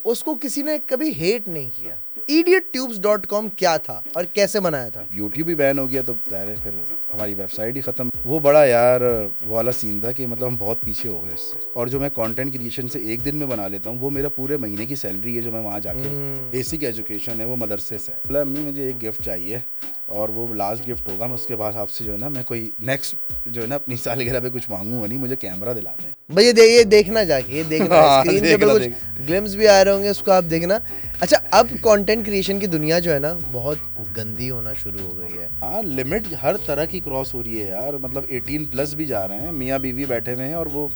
उसको किसी ने कभी हेट नहीं किया। idiotubes.com क्या था और कैसे बनाया था? यूट्यूब भी बैन हो गया तो ज़ाहिर है फिर हमारी वेबसाइट ही ख़त्म। वो बड़ा यार वो वाला सीन था कि मतलब हम बहुत पीछे हो गए इससे। और जो मैं कंटेंट क्रिएशन से एक दिन में बना लेता हूँ वो मेरा पूरे महीने की सैलरी है जो मैं वहाँ जाके बेसिक एजुकेशन है वो मदरसे से है। बोला अम्मी मुझे एक गिफ्ट चाहिए और वो लास्ट गिफ्ट होगा, मैं उसके बाद आपसे जो है ना मैं कोई नेक्स्ट जो है ना अपनी सालगिरह पे कुछ मांगूंगा नहीं, मुझे कैमरा दिला दें। भाई ये देखना जाके, ये देखना स्क्रीन पे कुछ ग्लिम्स भी आ रहे होंगे, उसको आप देखना। अच्छा, अब कंटेंट क्रिएशन की दुनिया जो है ना बहुत गंदी होना शुरू हो गई है। हाँ, लिमिट हर तरह की क्रॉस हो रही है यार। मतलब 18 प्लस भी जा रहे हैं, मियाँ बीवी बैठे हुए हैं। और वो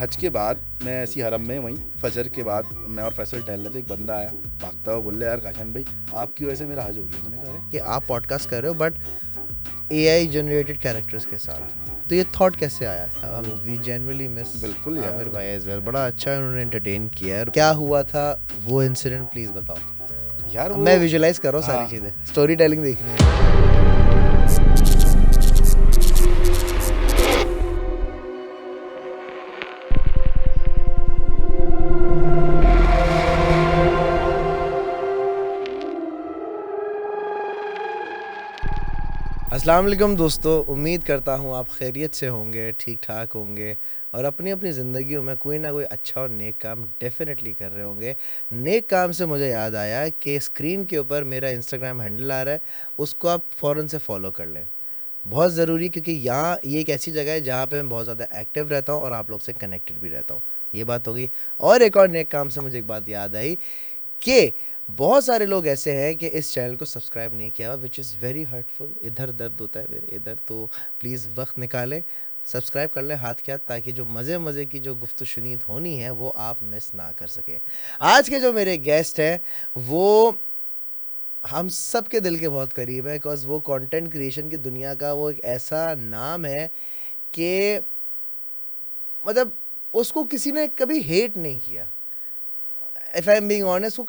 हज के बाद मैं ऐसी हरम में वहीं फजर के बाद मैं और फैसल टहल रहे थे, एक बंदा आया भागता हुआ, बोले यार काशान भाई आपकी वजह से मेरा हज हो गया। मैंने कहा कि आप पॉडकास्ट कर रहे हो बट AI जनरेटेड कैरेक्टर्स के साथ, तो ये थॉट कैसे आया? वी जेन्युइनली मिस बिल्कुल यार आमिर भाई एज वेल, बड़ा अच्छा उन्होंने एंटरटेन किया। क्या हुआ था वो इंसिडेंट, प्लीज बताओ यार। मैं विजुअलाइज कर रहा हूँ सारी चीजें, स्टोरी टेलिंग देखनी है। अस्सलाम वालेकुम दोस्तों, उम्मीद करता हूँ आप खैरियत से होंगे, ठीक ठाक होंगे और अपनी अपनी ज़िंदगियों में कोई ना कोई अच्छा और नेक काम डेफिनेटली कर रहे होंगे। नेक काम से मुझे याद आया कि स्क्रीन के ऊपर मेरा इंस्टाग्राम हैंडल आ रहा है, उसको आप फ़ौरन से फॉलो कर लें, बहुत ज़रूरी, क्योंकि यहाँ ये एक ऐसी जगह है जहाँ पे मैं बहुत ज़्यादा एक्टिव रहता हूँ और आप लोग से कनेक्टेड भी रहता हूँ। ये बात होगी। और एक और नेक काम से मुझे एक बात याद आई कि बहुत सारे लोग ऐसे हैं कि इस चैनल को सब्सक्राइब नहीं किया हुआ, विच इज़ वेरी हर्टफुल। इधर दर्द होता है मेरे इधर, तो प्लीज़ वक्त निकालें, सब्सक्राइब कर लें हाथ के हाथ, ताकि जो मज़े की जो गुफ्तगू शुनीद होनी है वो आप मिस ना कर सकें। आज के जो मेरे गेस्ट हैं वो हम सब के दिल के बहुत करीब है, बिकॉज वो कंटेंट क्रिएशन की दुनिया का वो एक ऐसा नाम है कि मतलब उसको किसी ने कभी हेट नहीं किया। If I am being honest, वो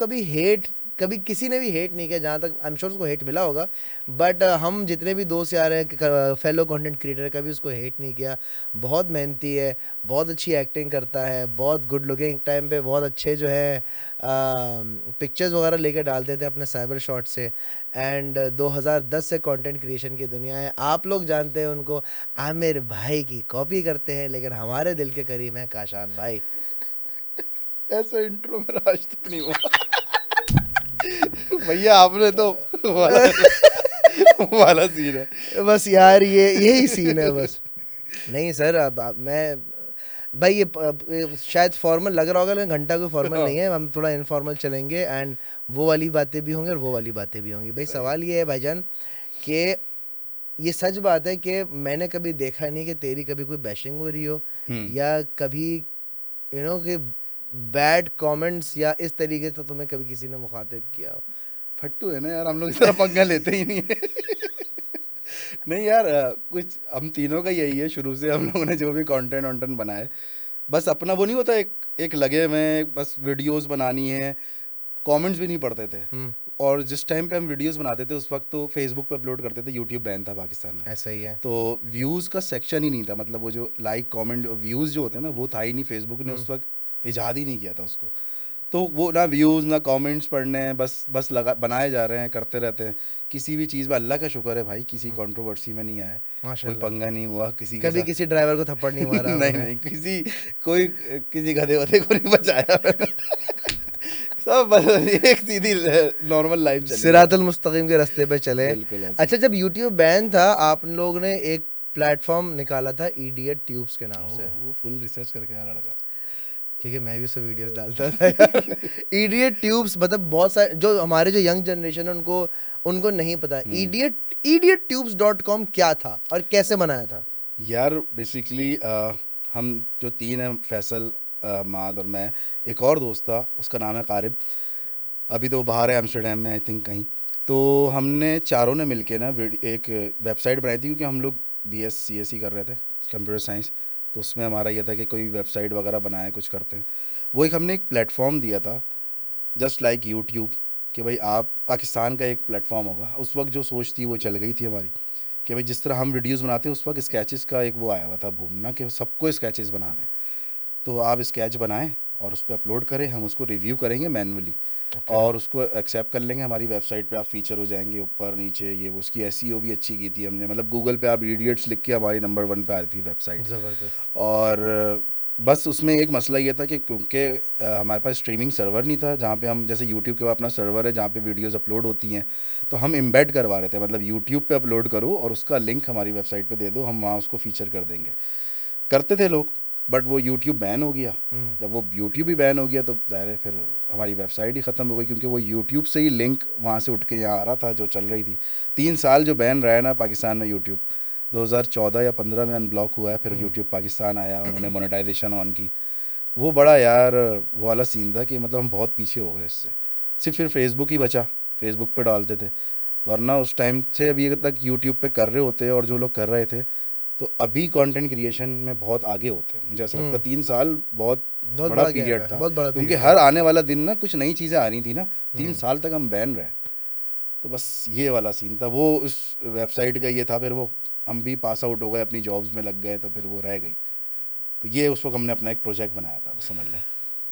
कभी किसी ने भी हेट नहीं किया, जहाँ तक आई एम श्योर उसको हेट मिला होगा, बट हम जितने भी दोस्त यार हैं, फेलो कंटेंट क्रिएटर, कभी उसको हेट नहीं किया। बहुत मेहनती है, बहुत अच्छी एक्टिंग करता है, बहुत गुड लुकिंग, टाइम पे बहुत अच्छे जो है पिक्चर्स वगैरह लेके डालते थे अपने साइबर शॉट से। एंड 2010 से कंटेंट क्रिएशन की दुनिया है, आप लोग जानते हैं उनको, आमिर भाई की कॉपी करते हैं, लेकिन हमारे दिल के करीब हैं काशान भाई। ऐसा इंट्रो मेरा आज तक नहीं हुआ भैया आपने तो वाला सीन है बस यार, यही सीन है बस। नहीं सर, अब मैं भाई ये शायद फॉर्मल लग रहा होगा, लेकिन घंटा कोई फॉर्मल नहीं है, हम थोड़ा इनफॉर्मल चलेंगे एंड वो वाली बातें भी होंगी और वो वाली बातें भी होंगी। भाई सवाल ये है भाईजान कि ये सच बात है कि मैंने कभी देखा नहीं कि तेरी कभी कोई बैशिंग हो रही हो या कभी कि बैड कमेंट्स या इस तरीके से तुम्हें कभी किसी ने मुखातिब किया हो? फट्टू है ना यार, हम लोग इस तरह पंगा लेते ही नहीं है नहीं यार, कुछ हम तीनों का यही है, शुरू से हम लोगों ने जो भी कंटेंट वॉन्टेंट बनाए, बस अपना वो नहीं होता, एक लगे में बस वीडियोस बनानी है, कमेंट्स भी नहीं पढ़ते थे। और जिस टाइम पे हम वीडियोस बनाते थे उस वक्त तो फेसबुक पे अपलोड करते थे, यूट्यूब बैन था पाकिस्तान में। ऐसा ही है। तो व्यूज़ का सेक्शन ही नहीं था, मतलब वो जो लाइक कमेंट व्यूज़ जो होते हैं ना वो था ही नहीं, फेसबुक ने उस वक्त इजाद ही नहीं किया था उसको। तो वो ना व्यूज़ ना कमेंट्स पढ़ने हैं, बस लगा बनाए जा रहे हैं, करते रहते हैं। किसी भी चीज़ में अल्लाह का शुक्र है भाई, किसी कंट्रोवर्सी में नहीं आए, कोई पंगा नहीं हुआ किसी के कभी साथ। किसी ड्राइवर को थप्पड़ नहीं मारा नहीं, किसी गधे वधे को नहीं बचाया सब बस एक सीधी नॉर्मल लाइफ चली, सिरातुल मुस्तकीम के रास्ते पे चले। अच्छा, जब यूट्यूब बैन था आप लोग ने एक प्लेटफॉर्म निकाला था इडियट ट्यूब्स के नाम से। फुल रिसर्च करके यार लड़का, क्योंकि मैं भी उससे वीडियोस डालता था यार। इडियट ट्यूब्स, मतलब बहुत सारे जो हमारे जो यंग जनरेशन है उनको नहीं पता idiotubes.com क्या था और कैसे बनाया था। यार बेसिकली हम जो तीन हैं, फैसल, माद और मैं, एक और दोस्त था उसका नाम है कारिब, अभी तो बाहर है एम्स्टर्डम में आई थिंक कहीं। तो हमने चारों ने मिलके ना एक वेबसाइट बनाई थी, क्योंकि हम लोग BS CSE कर रहे थे, कंप्यूटर साइंस। तो उसमें हमारा ये था कि कोई वेबसाइट वगैरह बनाए, कुछ करते हैं। वो एक हमने एक प्लेटफॉर्म दिया था जस्ट लाइक यूट्यूब, कि भाई आप पाकिस्तान का एक प्लेटफॉर्म होगा। उस वक्त जो सोच थी वो चल गई थी हमारी कि भाई जिस तरह हम वीडियोस बनाते हैं, उस वक्त स्केचेस का एक वो आया हुआ था बूम ना, कि सबको स्केचेस बनाने, तो आप स्केच बनाएं और उस पे अपलोड करें, हम उसको रिव्यू करेंगे मैन्युअली ओके। और उसको एक्सेप्ट कर लेंगे। हमारी वेबसाइट पे आप फीचर हो जाएंगे ऊपर नीचे, ये वो। उसकी एसईओ भी अच्छी की थी हमने, मतलब गूगल पे आप इडियट्स लिख के हमारी नंबर 1 पे आ रही थी वेबसाइट। ज़बरदस्त। और बस उसमें एक मसला ये था कि क्योंकि हमारे पास स्ट्रीमिंग सर्वर नहीं था जहाँ पे हम, जैसे यूट्यूब के पास अपना सर्वर है जहाँ पे वीडियोस अपलोड होती हैं, तो हम एम्बेड करवा रहे थे, मतलब यूट्यूब पे अपलोड करो और उसका लिंक हमारी वेबसाइट पे दे दो, हम वहाँ उसको फीचर कर देंगे। करते थे लोग, बट वो यूट्यूब बैन हो गया। जब वो यूट्यूब ही बैन हो गया तो ज़ाहिर है फिर हमारी वेबसाइट ही ख़त्म हो गई, क्योंकि वो यूट्यूब से ही लिंक वहाँ से उठ के यहाँ आ रहा था जो चल रही थी। 3 साल जो बैन रहा है ना पाकिस्तान में यूट्यूब, 2014 या 15 में अनब्लॉक हुआ है, फिर यूट्यूब पाकिस्तान आया, उन्होंने मोनेटाइजेशन ऑन की। वो बड़ा यार वो वाला सीन था कि मतलब हम बहुत पीछे हो गए इससे। सिर्फ फिर फेसबुक ही बचा, फेसबुक पे डालते थे, वरना उस टाइम से अभी तक यूट्यूब पे कर रहे होते और जो लोग कर रहे थे तो अभी कंटेंट क्रिएशन में बहुत आगे होते हैं। मुझे ऐसा लगता है 3 साल बहुत बहुत बड़ा बड़ा गैप पीरियड है, था, बहुत बड़ा क्योंकि पीरियड है। हर आने वाला दिन ना कुछ नई चीज़ें आ रही थी ना। 3 साल तक हम बैन रहे, तो बस ये वाला सीन था। वो उस वेबसाइट का ये था, फिर वो हम भी पास आउट हो गए, अपनी जॉब्स में लग गए, तो फिर वो रह गई। तो ये उस वक्त हमने अपना एक प्रोजेक्ट बनाया था, समझ लें।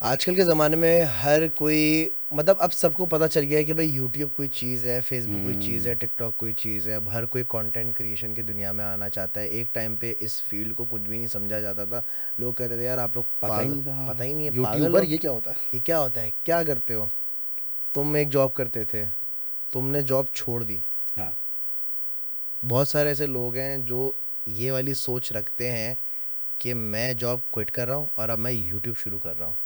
आजकल के ज़माने में हर कोई, मतलब अब सबको पता चल गया है कि भाई यूट्यूब कोई चीज़ है, फेसबुक कोई चीज़ है, टिकटॉक कोई चीज़ है। अब हर कोई कंटेंट क्रिएशन की दुनिया में आना चाहता है। एक टाइम पे इस फील्ड को कुछ भी नहीं समझा जाता था। लोग कहते थे यार आप लोग पता ही पागल, नहीं था। पता ही नहीं है, पागल यूट्यूबर हो, ये क्या होता है? ये क्या होता है, क्या करते हो। तुम एक जॉब करते थे, तुमने जॉब छोड़ दी। हाँ। बहुत सारे ऐसे लोग हैं जो ये वाली सोच रखते हैं कि मैं जॉब क्विट कर रहा हूँ और अब मैं यूट्यूब शुरू कर रहा हूँ।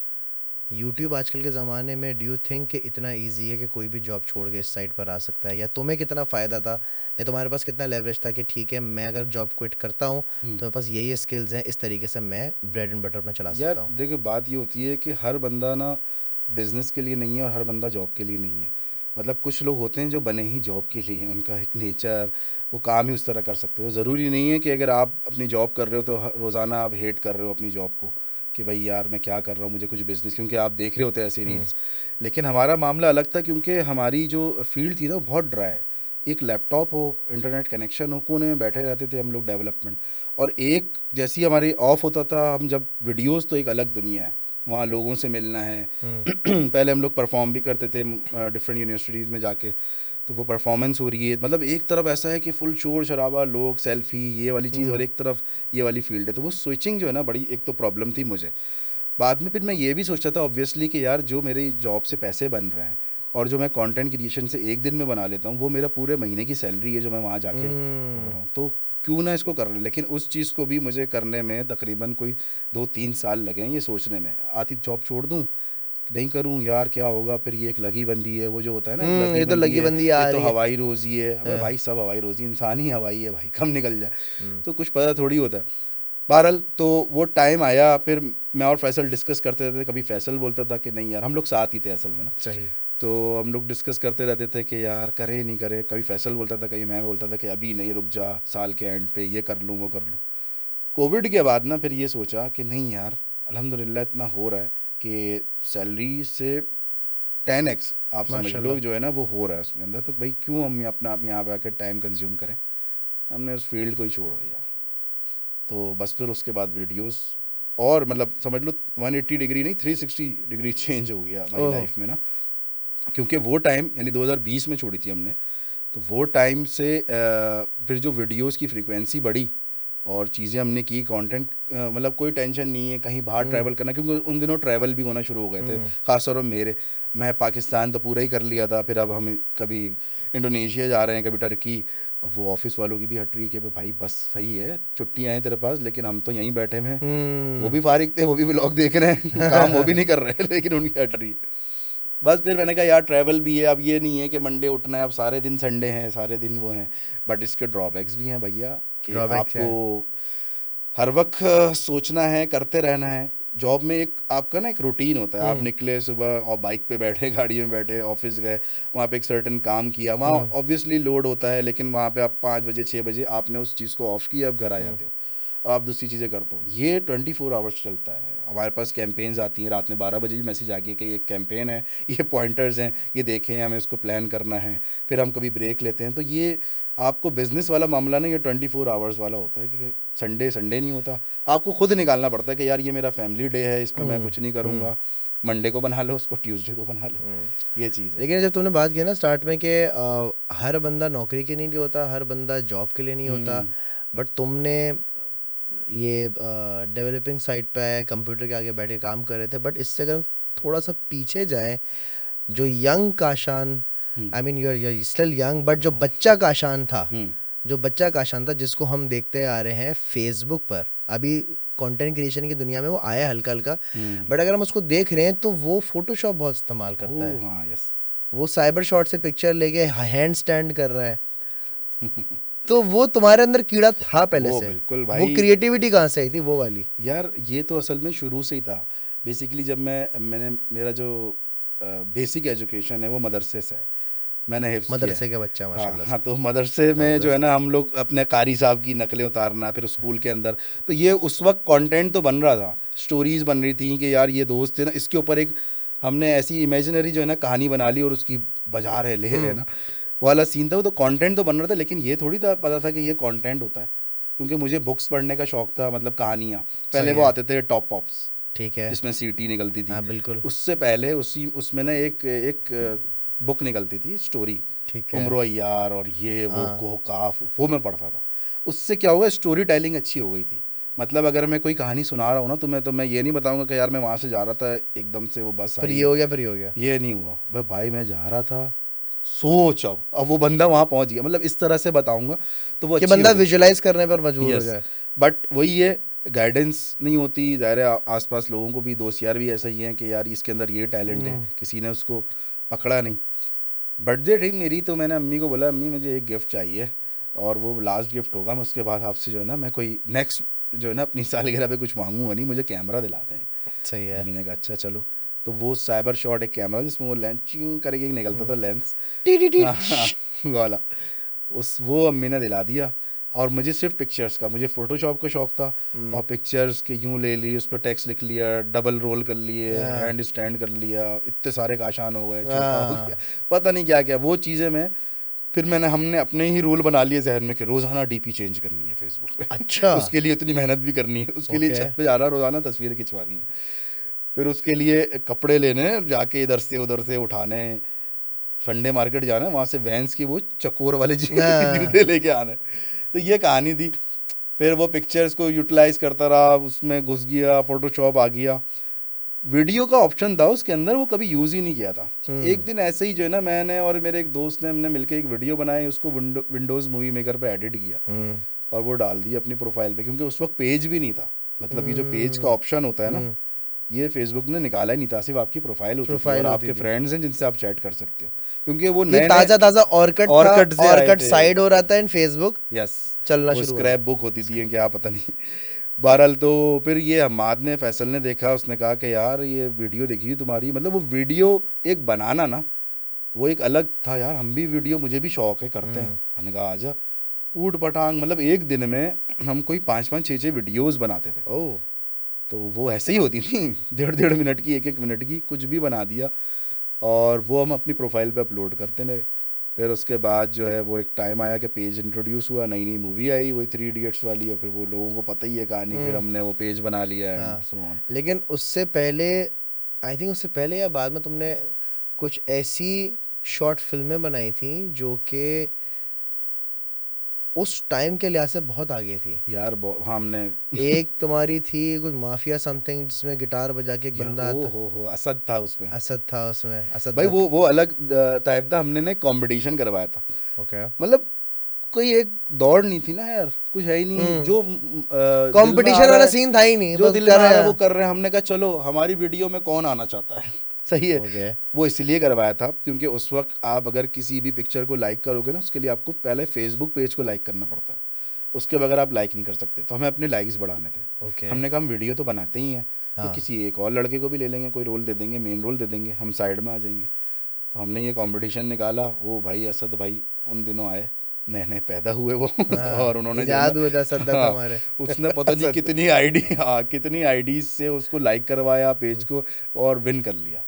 यूट्यूब आजकल के ज़माने में, डू यू थिंक कि इतना इजी है कि कोई भी जॉब छोड़ के इस साइट पर आ सकता है, या तुम्हें कितना फ़ायदा था, या तुम्हारे पास कितना लेवरेज था कि ठीक है मैं अगर जॉब क्विट करता हूँ तो मेरे पास यही स्किल्स हैं, इस तरीके से मैं ब्रेड एंड बटर अपना चला यार सकता हूँ। देखो, बात ये होती है कि हर बंदा ना बिजनेस के लिए नहीं है और हर बंदा जॉब के लिए नहीं है। मतलब कुछ लोग होते हैं जो बने ही जॉब के लिए हैं, उनका एक नेचर, वो काम ही उस तरह कर सकते हो। ज़रूरी नहीं है कि अगर आप अपनी जॉब कर रहे हो तो रोज़ाना आप हेट कर रहे हो अपनी जॉब को कि भाई यार मैं क्या कर रहा हूँ, मुझे कुछ बिजनेस, क्योंकि आप देख रहे होते हैं ऐसे रील्स। लेकिन हमारा मामला अलग था, क्योंकि हमारी जो फील्ड थी ना वो बहुत ड्राई है। एक लैपटॉप हो, इंटरनेट कनेक्शन हो, कोने में बैठे रहते थे हम लोग डेवलपमेंट। और एक जैसे ही हमारी ऑफ होता था, हम जब वीडियोस, तो एक अलग दुनिया है, वहाँ लोगों से मिलना है। पहले हम लोग परफॉर्म भी करते थे डिफरेंट यूनिवर्सिटीज़ में जाके, तो वो परफॉर्मेंस हो रही है, मतलब एक तरफ ऐसा है कि फुल शोर शराबा, लोग सेल्फी, ये वाली चीज़, और एक तरफ ये वाली फील्ड है। तो वो स्विचिंग जो है ना, बड़ी एक तो प्रॉब्लम थी मुझे। बाद में फिर मैं ये भी सोचता था ऑब्वियसली कि यार जो मेरी जॉब से पैसे बन रहे हैं और जो मैं कंटेंट क्रिएशन से एक दिन में बना लेता हूँ, वो मेरा पूरे महीने की सैलरी है जो मैं वहाँ जाके हो रहा हूँ। तो क्यों ना इसको कर लें। लेकिन उस चीज़ को भी मुझे करने में तकरीबन कोई 2-3 साल लगे हैं, ये सोचने में। आती जॉब छोड़ दूँ, नहीं करूँ यार क्या होगा, फिर ये एक लगी बंदी है, वो जो होता है ना, एक लगी ये तो बंदी लगी है, बंदी ये आ तो रही है। हवाई रोज़ी है। अबे हाँ। भाई सब हवाई रोज़ी, इंसान ही हवाई है भाई, कम निकल जाए। तो कुछ पता थोड़ी होता है। बहरहाल तो वो टाइम आया, फिर मैं और फैसल डिस्कस करते रहते थे। कभी फैसल बोलता था कि नहीं यार, हम लोग साथ ही थे असल में ना, सही। तो हम लोग डिस्कस करते रहते थे कि यार करें नहीं करें। कभी फैसल बोलता था, कभी मैं बोलता था कि अभी नहीं, रुक जा, साल के एंड पे ये कर लूँ वो कर लूँ। कोविड के बाद ना फिर ये सोचा कि नहीं यार, अल्हम्दुलिल्लाह इतना हो रहा है कि सैलरी से 10x आप समझ लो माशाल्लाह। जो है ना, वो हो रहा है उसके अंदर। तो भाई क्यों हम अपना आप यहाँ पे आकर टाइम कंज्यूम करें। हमने उस फील्ड को ही छोड़ दिया। तो बस फिर उसके बाद वीडियोस, और मतलब समझ लो 180 डिग्री नहीं, 360 डिग्री चेंज हो गया हमारी ओह। लाइफ में ना। क्योंकि वो टाइम यानी 2020 में छोड़ी थी हमने, तो वो टाइम से फिर जो वीडियोस की फ्रीक्वेंसी बढ़ी और चीज़ें हमने की, कंटेंट, मतलब कोई टेंशन नहीं है कहीं बाहर ट्रैवल करना, क्योंकि उन दिनों ट्रैवल भी होना शुरू हो गए थे, ख़ासतौर पर मेरे। मैं पाकिस्तान तो पूरा ही कर लिया था, फिर अब हम कभी इंडोनेशिया जा रहे हैं, कभी टर्की। अब वो ऑफिस वालों की भी हट रही है कि भाई बस सही है, छुट्टियाँ हैं तेरे पास, लेकिन हम तो यहीं बैठे हैं। वो भी फारिग थे, वो भी व्लॉग देख रहे हैं काम वो भी नहीं कर रहे हैं, लेकिन उनकी हट रही है। बस फिर मैंने कहा यार ट्रैवल भी है, अब ये नहीं है कि मंडे उठना है, अब सारे दिन संडे हैं, सारे दिन वो हैं। बट इसके ड्रॉबैक्स भी हैं भैया, कि ड्रॉबैक्स आपको हैं। हर वक्त सोचना है, करते रहना है। जॉब में एक आपका ना एक रूटीन होता है, आप निकले सुबह और बाइक पे बैठे, गाड़ी में बैठे, ऑफिस गए, वहाँ पे एक सर्टेन काम किया, वहाँ ऑब्वियसली लोड होता है, लेकिन वहाँ पे आप 5 बजे 6 बजे आपने उस चीज़ को ऑफ किया, अब घर आ जाते हो। आप दूसरी चीज़ें करते हो। ये 24 आवर्स चलता है। हमारे पास कैंपेन्स आती हैं, रात में 12 बजे भी मैसेज आ गया कि ये कैंपेन है, ये पॉइंटर्स हैं, ये देखें, हमें उसको प्लान करना है। फिर हम कभी ब्रेक लेते हैं। तो ये आपको बिज़नेस वाला मामला ना, ये 24 आवर्स वाला होता है कि संडे नहीं होता। आपको खुद निकालना पड़ता है कि यार ये मेरा फैमिली डे है, इसमें मैं कुछ नहीं करूँगा। मंडे को बना लो, उसको ट्यूसडे को बना लो, ये चीज़ है। लेकिन जब तुमने बात की ना स्टार्ट में कि हर बंदा नौकरी के लिए नहीं होता, हर बंदा जॉब के लिए नहीं होता, बट तुमने ये डेवलपिंग साइट पे कंप्यूटर के आगे बैठे काम कर रहे थे। बट इससे अगर हम थोड़ा सा पीछे जाएं, जो young Kashan, I mean you're still young, but जो बच्चा काशान था, जिसको हम देखते आ रहे हैं फेसबुक पर, अभी कंटेंट क्रिएशन की दुनिया में वो आया हल्का हल्का, बट अगर हम उसको देख रहे हैं तो वो फोटोशॉप बहुत इस्तेमाल करता है। हाँ, यस। वो साइबर शॉट से पिक्चर लेके हैंड स्टैंड कर रहा है। तो वो तुम्हारे अंदर कीड़ा था पहले वो से? बिल्कुल भाई। वो क्रिएटिविटी कहाँ से आई थी वो वाली? यार ये तो असल में शुरू से ही था। बेसिकली जब मैंने मेरा जो बेसिक एजुकेशन है वो मदरसे से है, मैंने हिफ्ज़ किया है। मदरसे का बच्चा माशाल्लाह हाँ, तो मदरसे में जो है ना, हम लोग अपने कारी साहब की नकलें उतारना, फिर स्कूल के अंदर, तो ये उस वक्त कंटेंट तो बन रहा था, स्टोरीज़ बन रही थी कि यार ये दोस्त है ना, इसके ऊपर एक हमने ऐसी इमेजिनरी जो है ना कहानी बना ली और उसकी बाजार है, ले है ना, वाला सीन था। वो तो कंटेंट तो बन रहा था, लेकिन ये थोड़ी था पता था कि ये कंटेंट होता है। क्योंकि मुझे बुक्स पढ़ने का शौक था, मतलब कहानियाँ। पहले वो आते थे टॉप पॉप्स, ठीक है, जिसमें सीटी निकलती थी। हाँ बिल्कुल, उससे पहले उसमें ना एक बुक निकलती थी, स्टोरी, ठीक है, उम्र यार और ये वो हाँ। कोह काफ, वो मैं पढ़ता था। उससे क्या हुआ, स्टोरी टेलिंग अच्छी हो गई थी। मतलब अगर मैं कोई कहानी सुना रहा हूँ ना, तो मैं ये नहीं बताऊंगा कि यार मैं वहाँ से जा रहा था, एकदम से वो बस फिर आई, ये हो गया, फिर ये हो गया। ये नहीं हुआ। भाई मैं जा रहा था, सोच अब वो बंदा वहाँ पहुँच गया, मतलब इस तरह से बताऊंगा तो वो कि अच्छी बंदा हो गई। विजुलाइज करने पर मजबूर हो यस, जाए। बट वही है, गाइडेंस नहीं होती। ज़ाहिर है आसपास लोगों को भी, दोस्त यार भी ऐसा ही हैं कि यार इसके अंदर ये टैलेंट है, किसी ने उसको पकड़ा नहीं। बर्थडे थी मेरी, तो मैंने अम्मी को बोला, अम्मी मुझे एक गिफ्ट चाहिए और वो लास्ट गिफ्ट होगा, मैं उसके बाद आपसे जो है ना, मैं कोई नेक्स्ट जो है ना अपनी सालगिरह पे कुछ मांगूंगा नहीं, मुझे कैमरा दिलाते हैं। सही है। अम्मी ने कहा अच्छा चलो। तो वो साइबर शॉट एक कैमरा जिसमें वो लेंस चिंग करके एक निकलता था लेंस, टी टी टी। हाँ वाला, वो अम्मी ने दिला दिया। और मुझे सिर्फ पिक्चर्स का, मुझे फोटोशॉप का शौक था, और पिक्चर्स के यूं ले ली, उस पर टेक्स्ट लिख लिया, डबल रोल कर लिए, हैंड स्टैंड कर लिया, इतने सारे काशान हो गए, छोटा हो गया, पता नहीं क्या क्या वो चीज़ें। में फिर हमने अपने ही रूल बना लिए जहन में कि रोज़ाना डीपी चेंज करनी है फेसबुक पे। अच्छा। उसके लिए इतनी मेहनत भी करनी है, उसके लिए ओके। छत पे जाना, रोज़ाना तस्वीरें खिंचवानी है, फिर उसके लिए कपड़े लेने, जाके इधर से उधर से उठाने, संडे मार्केट जाना है, वहाँ से वैंस की वो चकोर वाले जूते लेके आने। तो ये कहानी थी। फिर वो पिक्चर्स को यूटिलाइज करता रहा, उसमें घुस गया, फोटोशॉप आ गया। वीडियो का ऑप्शन था उसके अंदर, वो कभी यूज़ ही नहीं किया था। एक दिन ऐसे ही जो है ना, मैंने और मेरे एक दोस्त ने, हमने मिलकर एक वीडियो बनाई, उसको विंडोज़ मूवी मेकर पे एडिट किया और वो डाल दी अपनी प्रोफाइल पे, क्योंकि उस वक्त पेज भी नहीं था। मतलब ये जो पेज का ऑप्शन होता है ना, ये फेसबुक ने निकाला ही नहीं था, सिर्फ आपकी प्रोफाइल होती थी और आपके फ्रेंड्स हैं जिनसे आप चैट कर सकते हो, क्योंकि वो नए ताजा ताजा ऑर्कट था, ऑर्कट से आए ऑर्कट थे। साइड हो रहा था इन फेसबुक, यस, चलना वो शुरू स्क्रैप बुक होती थी क्या पता नहीं। बहरहाल तो फिर ये हमाद ने, फैसल ने देखा, उसने कहा कि यार ये वीडियो देखी तुम्हारी, मतलब वो वीडियो एक बनाना ना, वो एक अलग था यार। हम भी वीडियो, मुझे भी शौक है, करते हैं। हमने कहा आजा, ऊट पटांग, मतलब एक दिन में हम कोई 5-5 6-6 वीडियोस बनाते थे। ओह, तो वो ऐसे ही होती थी, 1.5 मिनट की, 1-1 मिनट की, कुछ भी बना दिया और वो हम अपनी प्रोफाइल पे अपलोड करते रहे। फिर उसके बाद जो है वो एक टाइम आया कि पेज इंट्रोड्यूस हुआ, नई नई मूवी आई वही 3 इडियट्स वाली, और फिर वो लोगों को पता ही है कहानी, फिर हमने वो पेज बना लिया एंड सो ऑन। लेकिन उससे पहले, आई थिंक उससे पहले या बाद में तुमने कुछ ऐसी शॉर्ट फिल्में बनाई थी जो कि उस टाइम के लिहाज से बहुत आगे थी यार। हाँ, हमने एक तुम्हारी थी कुछ माफिया समथिंग, जिसमें गिटार बजा के एक बंदा आता। हो असद था उसमें। असद था उसमें, असद भाई दत्त। वो अलग टाइप था। हमने ना कंपटीशन करवाया था, ओके। मतलब कोई एक दौड़ नहीं थी ना यार, कुछ है ही नहीं, जो दिल में आ कंपटीशन रहा वाला है, सीन था ही नहीं, जो बस दिल कर में आ रहे रहा है वो हैं। कर रहे हैं। हमने कहा चलो हमारी वीडियो में कौन आना चाहता है। सही है। ओके। वो इसलिए करवाया था क्योंकि उस वक्त आप अगर किसी भी पिक्चर को लाइक करोगे ना, उसके लिए आपको पहले फेसबुक पेज को लाइक करना पड़ता है, उसके बगैर आप लाइक नहीं कर सकते। तो हमें अपने लाइक्स बढ़ाने थे। ओके। हमने कहा हम वीडियो तो बनाते ही हैं, तो हाँ। किसी एक और लड़के को भी ले लेंगे, कोई रोल दे देंगे, मेन रोल दे देंगे, हम साइड में आ जाएंगे। तो हमने ये कंपटीशन निकाला। वो भाई असद भाई उन दिनों आए, नए नए पैदा हुए वो हाँ, और उन्होंने जो है इजाद ना, हुआ था सद्दा हाँ, हमारे। उसने पता नहीं कितनी आईडी, हाँ, कितनी आईडीज से उसको लाइक करवाया पेज को और विन कर लिया।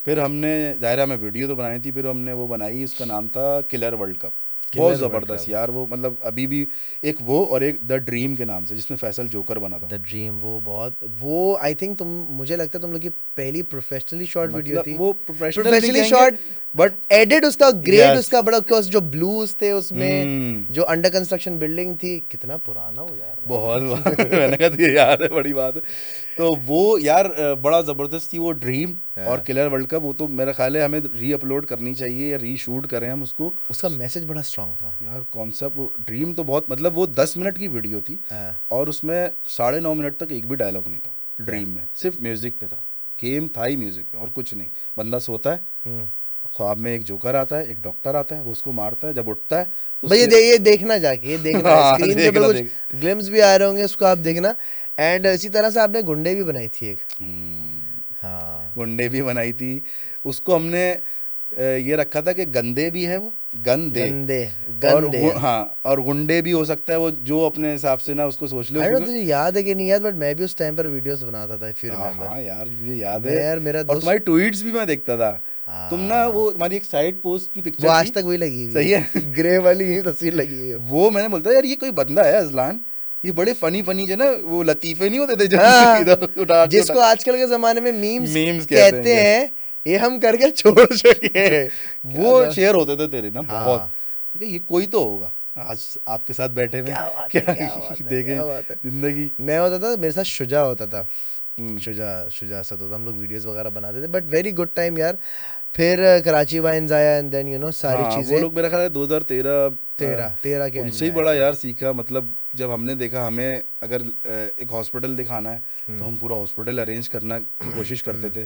फिर हमने ज़ाहिर है, हमें वीडियो तो बनाई थी, फिर हमने वो बनाई, उसका नाम था किलर वर्ल्ड कप। बहुत किलर वर्ल्ड ज़बरदस्त कप, यार वो, मतलब अभी भी एक वो और एक द ड्रीम के नाम से, जिसमें फैसल जोकर बना था। द ड्रीम, वो बहुत, वो आई थिंक तुम, मुझे लगता है तुम लोग की पहली प्रोफेशनली शॉट वीडियो मतलब थी। वो प्रोफेशनल नहीं प्रोफेशनली कहेंगे, शॉट, बट एडिट उसका ग्रेड, यस। उसका बड़ा, बिकॉज जो ब्लूज थे उसमें, हम्म, जो अंडर कंस्ट्रक्शन बिल्डिंग थी, कितना पुराना हो यार बहुत मैं। मैंने कहा ये याद है, बड़ी बात है। तो वो यार बड़ा ज़बरदस्त थी वो ड्रीम और हाँ, किलर वर्ल्ड कप। वो तो मेरा ख्याल है हमें री अपलोड करनी चाहिए या री शूट करें हम उसको। उसका मैसेज बड़ा स्ट्रांग था। यार कॉन्सेप्ट, वो ड्रीम तो बहुत, मतलब वो 10 मिनट की वीडियो थी हाँ, और उसमें 9.5 मिनट तक एक भी डायलॉग नहीं था क्या? ड्रीम में, सिर्फ म्यूजिक पे था। गेम था ही म्यूजिक पे और कुछ नहीं। बंदा सोता है, हम्म। ख्वाब में एक जोकर आता है, एक डॉक्टर आता है, वो उसको मारता है, जब उठता है तो भाई उसके ये देखना जाके, ये देखना हाँ स्क्रीन के ऊपर देखना कुछ देख। ग्लिम्स भी आ रहे होंगे, उसको आप देखना। एंड इसी तरह से आपने गुंडे भी बनाई थी एक। हाँ, गुंडे भी बनाई थी। उसको हमने ये रखा था कि गंदे भी है वो, गंदे, गंदे, और गंदे। हाँ, और गुंडे भी हो सकता है वो, जो अपने हिसाब से ना उसको सोच ले आई डोंट, उसमें। तुझे याद है कि नहीं याद, बट मैं भी उस टाइम पर वीडियोस बनाता था, इफ यू हाँ रिमेम्बर। हाँ यार, मुझे याद मैं है। यार, मेरा और दोस्त, तुम्हारी ट्वीट्स भी मैं देखता था। तुम ना, हाँ, वो तुम्हारी एक साइड पोस्ट की वो पिक्चर आज थी, तक वही लगी हुई सही है। है। ग्रे वाली ही तस्वीर लगी हुई है। वो मैंने बोलता यार ये कोई बंदा है अजलान, ये बड़े फनी फनी जो ना वो लतीफे नहीं होते थे जो हाँ, इधर उठा के उठा, जिसको आजकल के जमाने में मीम्स मीम्स कहते हैं कहते क्या। हैं, ये हम करके छोड़ चुके हैं। क्या वो था? शेयर होते थे तेरे ना बहुत, हाँ, क्योंकि ये कोई तो होगा आज आपके साथ बैठे में, क्या बात है, क्या क्या बात है, देखें क्या बात है। जिंदगी। मैं होता था, मेरे साथ शुजा होता था। हम्म, शुजा, शुजा असद होता, हम लोग वीडियोस वगैरह बनाते थे, बट वेरी गुड टाइम यार। फिर कराची वाइन्स आया, एंड देन सारी हाँ वो चीज़ें। लोग मेरा ख्याल है 2013 तेरह तेरह के एंड उनसे में ही आए बड़ा थे। यार सीखा। मतलब जब हमने देखा हमें अगर एक हॉस्पिटल दिखाना है तो हम पूरा हॉस्पिटल अरेंज करना की कोशिश करते थे,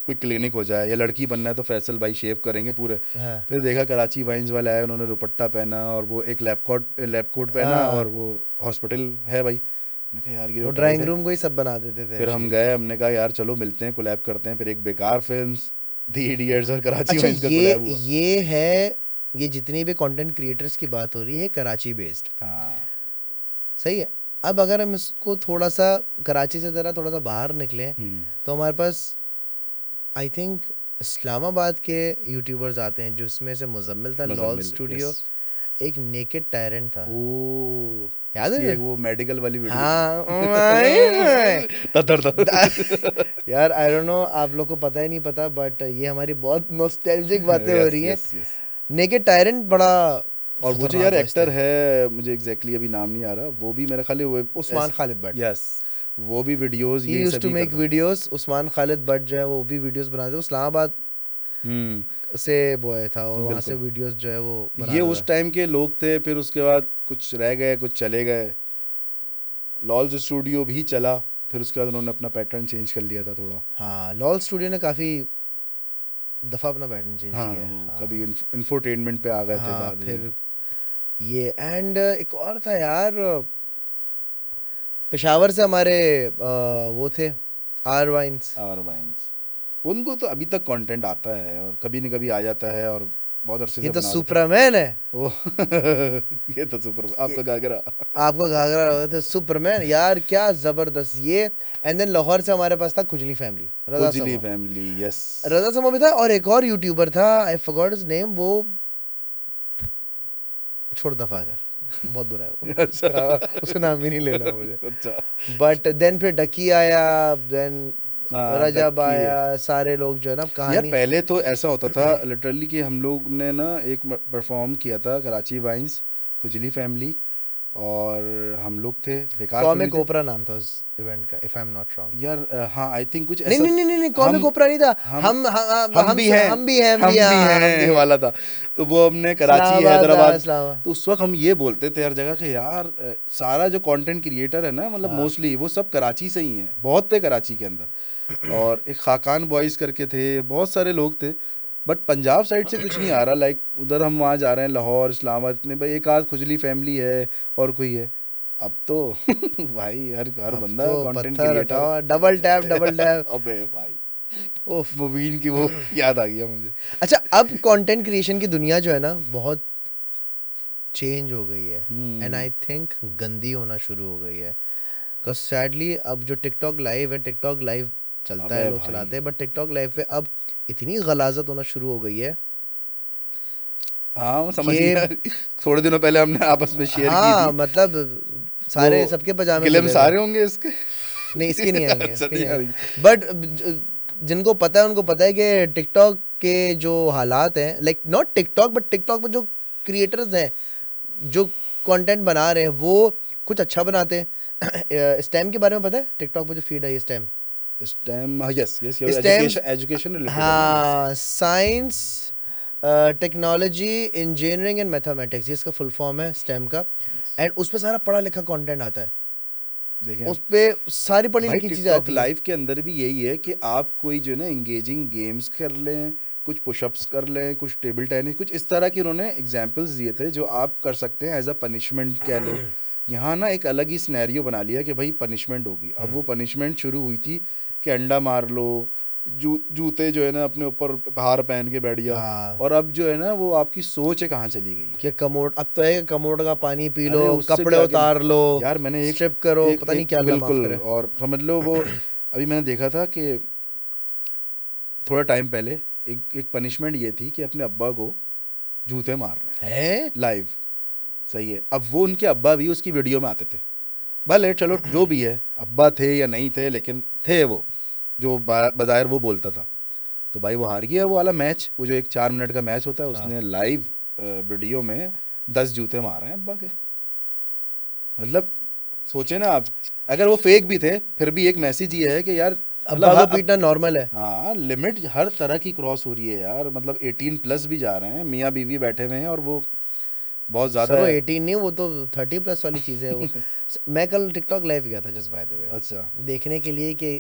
कोई क्लिनिक हो जाए, या लड़की बनना है तो फैसल भाई शेव करेंगे पूरे। हाँ, फिर देखा कराची वाइन्स वाले आए, उन्होंने दुपट्टा पहना और वो एक लैब कोट पहना और हाँ, वो हॉस्पिटल है भाई। मैंने कहा यार ये वो तो टाइट ड्राइंग है। रूम को ही सब बना देते थे फिर हम एक्चुअली। गए, हमने कहा यार चलो मिलते हैं, कोलैब करते हैं। फिर एक बेकार फिल्म्स, दी इडियट्स और कराची अच्छा, वाइन्स का कोलैब हुआ। ये है, ये जितनी भी कंटेंट क्रिएटर्स की बात हो रही है कराची बेस्ड, हाँ। सही है। अब अगर हम इसको थोड़ा सा कराची से ज़रा थोड़ा सा बाहर निकलें, तो हमारे पास आई थिंक इस्लामाबाद के यूट्यूबर्स आते हैं, जिसमें से मुजम्मिल था, लॉल मुजम्मिल, यस। स्टूडियो, एक नेकेड टायरेंट था, ओ, याद उसकी है? एक वो मेडिकल वाली वीडियो थी। हाँ। ततर ततर। यार आई डोंट नो, आप लोग को पता ही नहीं पता, बट ये हमारी बहुत नॉस्टैल्जिक बातें हो यस रही हैं। Yes yes. नेकेड टायरेंट बड़ा और वो जो खतरनाक यार वॉइस एक्टर था। है, मुझे एग्जैक्टली अभी नाम नहीं आ रहा, वो भी मेरा ख्याल है वो उस्मान खालिद भट्ट, यस, वो भी वीडियोस ही यही यूज्ड टू सभी मेक करता। वीडियोस। उस्मान खालिद भट्ट जो है वो भी वीडियोस बनाते थे, वो इस्लामाबाद हम्म, से बॉय था, और वहाँ से बिल्कुल। वीडियोस जो है वो ये बनाता उस था। टाइम के लोग थे, फिर उसके बाद कुछ रह गए, कुछ चले गए। लॉल्स स्टूडियो भी चला, फिर उसके बाद उन्होंने अपना पैटर्न चेंज कर लिया था थोड़ा। हाँ, लॉल स्टूडियो ने काफ़ी दफ़ा अपना पैटर्न चेंज हाँ, किया है। वो कभी हाँ, इंफोटेनमेंट पे आ गए थे हाँ, बाद में। फिर ये एंड एक और था यार, पेशावर से हमारे वो थे, आर वाइन्स। और वाइन्स, उनको तो अभी तक कंटेंट आता है और कभी न कभी आ जाता है और बहुत अरसे ये से तो बना रहे थे। सुपरमैन है। ओह ये तो सुपर, आपका घाघरा। आपका घाघरा होता था सुपरमैन यार, क्या जबरदस्त ये। एंड देन लाहौर से हमारे पास था खुजली फैमिली, रजा खुजली समो। Family, yes. रजा समो भी था, और एक और यूट्यूबर था, आई फॉरगॉट हिज नेम, वो छोड़ दफा कर, बहुत बुरा है वो। अच्छा। हाँ, उसका नाम भी नहीं लेना मुझे। अच्छा। बट देन फिर डकी आया, देन हाँ रजब डक्की है। आया, सारे लोग जो है ना यार कहानी। पहले तो ऐसा होता था लिटरली कि हम लोग ने ना एक परफॉर्म किया था कराची वाइन्स, खुजली फैमिली, और हम लोग थे, बेकार फिल्म कॉमिक थे ओपरा नाम था उस इवेंट का, if I am not wrong. यार। हाँ आई थिंक कुछ नहीं ऐसा। नहीं नहीं नहीं नहीं, कॉमिक हम ओपरा नहीं था। हम हम भी हैं, हम भी हैं, हम हम भी हैं, भी हाँ, हम भी हैं हैं। वाला था। तो वो हमने कराची, इस्लामाबाद था, हैदराबाद। इस्लामाबाद। तो उस वक्त हम ये बोलते थे हर जगह कि यार सारा जो कंटेंट क्रिएटर है ना, मतलब हाँ, मोस्टली वो सब कराची से ही हैं, बहुत थे कराची के अंदर। और एक खाकान बॉयज़ करके थे, बहुत सारे लोग थे। बट पंजाब साइड से कुछ नहीं आ रहा, लाइक उधर हम वहाँ जा रहे हैं, लाहौर, इस्लामाबाद, इतने भाई एक आध खुजली फैमिली है और कोई है। अब तो भाई हर हर अब बंदा तो कंटेंट पत्थर क्रिएटर। हटाओ, डबल टैप, डबल टैप। अबे भाई, उफ। मुबीन की वो याद आ गया मुझे। अच्छा, अब कंटेंट क्रिएशन की दुनिया जो है ना, बहुत चेंज हो गई है एंड आई थिंक गंदी होना शुरू हो गई है। बिकॉज सैडली अब जो टिकटॉक लाइव है, टिकटॉक लाइव चलता है, अबे लोग भाई चलाते हैं, बट टिकटॉक लाइव पे अब इतनी गलाजत होना शुरू हो गई है हाँ मैं समझ कि गया। थोड़े दिनों पहले हमने आपस में शेयर की हाँ थी मतलब वो सारे सबके पजामे ग्लिम्स खुले हुए। सारे होंगे इसके। नहीं इसके नहीं आएंगे, अच्छा इसके नहीं नहीं आ आएंगे, रही। बट जिनको पता है उनको पता है कि टिकटॉक के जो हालात हैं, like not TikTok but TikTok पर जो क्रिएटर्स हैं, जो कंटेंट बना रहे हैं, वो कुछ अच्छा बनाते हैं। स्टेम के बारे में पता है? टिकटॉक पर जो फीड है स्टेम, इस टाइम हाँ yes yes stem, education education related है ना यस हाँ, yes. Science, technology, engineering and mathematics, ये इसका फुल फॉर्म है स्टेम का। एंड उस पर सारा पढ़ा लिखा कंटेंट आता है, देखें उस पे सारी पढ़ी भाई लिखी चीज़ें टिकटॉक आती हैं। लाइव के अंदर भी यही है कि आप कोई जो है ना इंगेजिंग गेम्स कर लें, कुछ पुशअप्स कर लें, कुछ टेबल टेनिस, कुछ इस तरह के उन्होंने एग्जाम्पल्स दिए थे जो आप कर सकते हैं एज अ पनिशमेंट कह लो। यहाँ ना एक अलग ही सिनेरियो बना लिया कि भाई पनिशमेंट होगी। अब वो पनिशमेंट शुरू हुई थी कि अंडा मार लो, जूते जो है ना अपने ऊपर हार पहन के बैठ जा। हाँ, और अब जो है ना वो आपकी सोच है कहाँ चली गई है। कि कमोड, अब तो है कि कमोड का पानी पी लो, अरे उससे भी कपड़े आगे उतार लो, यार मैंने एक स्ट्रिप करो, एक पता नहीं एक क्या अल्लाह माफ बिल्कुल करे। और समझ लो वो अभी मैंने देखा था कि थोड़ा टाइम पहले एक एक पनिशमेंट ये थी कि अपने अब्बा को जूते मारने हैं हैं? लाइव। सही है। अब वो उनके अब्बा भी उसकी वीडियो में आते थे। भले चलो जो भी है अब्बा थे या नहीं थे लेकिन थे वो जो बज़ाहिर वो बोलता था। तो भाई वो हार गया वो वाला मैच, वो जो एक 4 मिनट का मैच होता है हाँ, उसने लाइव वीडियो में 10 जूते मारे हैं अब्बा के। मतलब सोचे ना आप, अगर वो फेक भी थे फिर भी एक मैसेज ये है कि यार मतलब अब्बा को अब पीटना नॉर्मल है। हाँ लिमिट हर तरह की क्रॉस हो रही है यार। मतलब 18 प्लस भी जा रहे हैं, मियाँ बीवी बैठे हुए हैं और वो बहुत ज़्यादा सर वो है। 18 नहीं, वो तो 30 प्लस वाली चीज़ है वो। मैं कल टिकटॉक लाइव गया था जस्ट बाय द वे, अच्छा देखने के लिए कि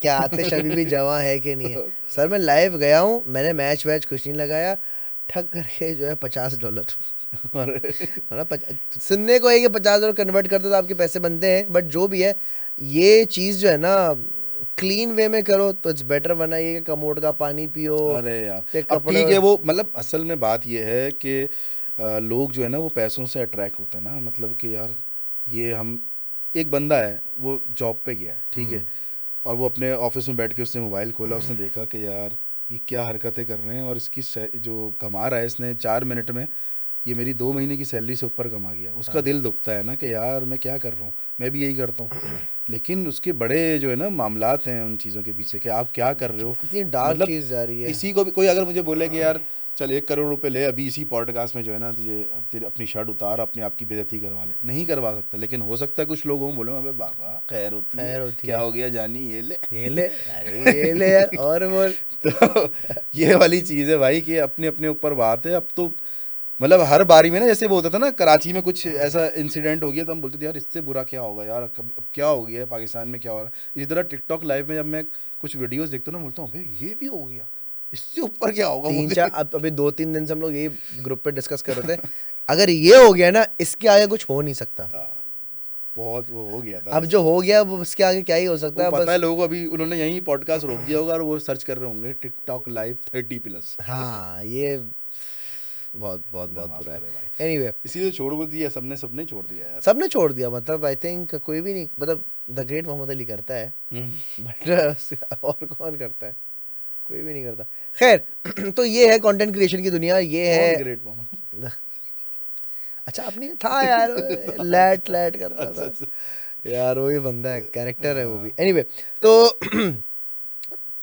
क्या आतिश अभी भी जवां है कि नहीं है। सर मैं लाइव गया हूँ, मैंने मैच वैच कुछ नहीं लगाया, ठग करके जो है $50। अरे मतलब सुनने को है कि $50 कन्वर्ट करते तो आपके पैसे बनते हैं, बट जो भी है, ये चीज़ जो है ना, क्लीन वे में करो तो इट्स बेटर, वरना ये कि कमोड का पानी पियो, अरे यार ते अब कपड़े। ठीक है वो मतलब असल में बात ये है कि लोग जो है ना वो पैसों से अट्रैक्ट होते हैं ना। मतलब कि यार ये हम एक बंदा है वो जॉब पे गया है ठीक है, और वो अपने ऑफिस में बैठ के उसने मोबाइल खोला, उसने देखा कि यार ये क्या हरकतें कर रहे हैं और इसकी जो कमा रहा है इसने 4 मिनट में, ये मेरी 2 महीने की सैलरी से ऊपर कमा गया। उसका दिल दुखता है ना कि यार मैं क्या कर रहा हूँ, मैं भी यही करता हूँ। लेकिन उसके बड़े जो है ना मामलात हैं उन चीज़ों के पीछे कि आप क्या कर रहे हो। इतनी डार्क मतलब चीज़ जा रही है। किसी को भी कोई अगर मुझे बोले कि यार चल 1 करोड़ रुपए ले अभी इसी पॉडकास्ट में जो है ना तुझे अब तेरी अपनी शर्ट उतार अपने आप की बेइज्जती करवा ले, नहीं करवा सकता। लेकिन हो सकता है कुछ लोग हों बोले अबे बाबा खैर होती है, खैर होती क्या है, हो गया जानी ये ले। ये ले, अरे ये ले यार, और बोल। तो ये वाली चीज़ है भाई कि अपने अपने ऊपर बात है। अब तो मतलब हर बारी में ना जैसे वो होता था ना कराची में कुछ ऐसा इंसिडेंट हो गया तो हम बोलते थे यार इससे बुरा क्या होगा यार, कभी अब क्या हो गया है पाकिस्तान में क्या हो रहा है। इसी तरह टिकटॉक लाइव में जब मैं कुछ वीडियोस देखता हूँ ना बोलता हूँ भाई ये भी हो गया, इससे ऊपर क्या होगा तीन चार, मुझे। अब अभी 2-3 दिन से हम लोग यही ग्रुप पे डिस्कस कर रहे थे, अगर ये हो गया ना, इसके आगे कुछ हो नहीं सकता। हाँ, बहुत वो हो गया था अब बस। जो हो गया वो उसके आगे क्या ही हो सकता वो है पता है बस। लोगों को, अभी उन्होंने यही पॉडकास्ट रोक दिया होगा और वो सर्च कर रहे होंगे टिकटॉक लाइव 30+। हाँ, ये बहुत बहुत अल्लाह बहुत माफ बुरा है। करे भाई, एनीवे, इसीलिए छोड़ वो दिया सबने, सबने छोड़ दिया यार। सबने छोड़ दिया, मतलब आई थिंक कोई भी नहीं, मतलब द ग्रेट मोहम्मद अली करता है, बट और कौन करता है? कोई भी नहीं करता। खैर, तो ये है कंटेंट क्रिएशन की दुनिया, ये कौन है। ग्रेट मोहम्मद। अच्छा, अपनी था यार, लैट लैट करता अच्छा था अच्छा यार, वही बंदा है, कैरेक्टर है वो भी। एनीवे, तो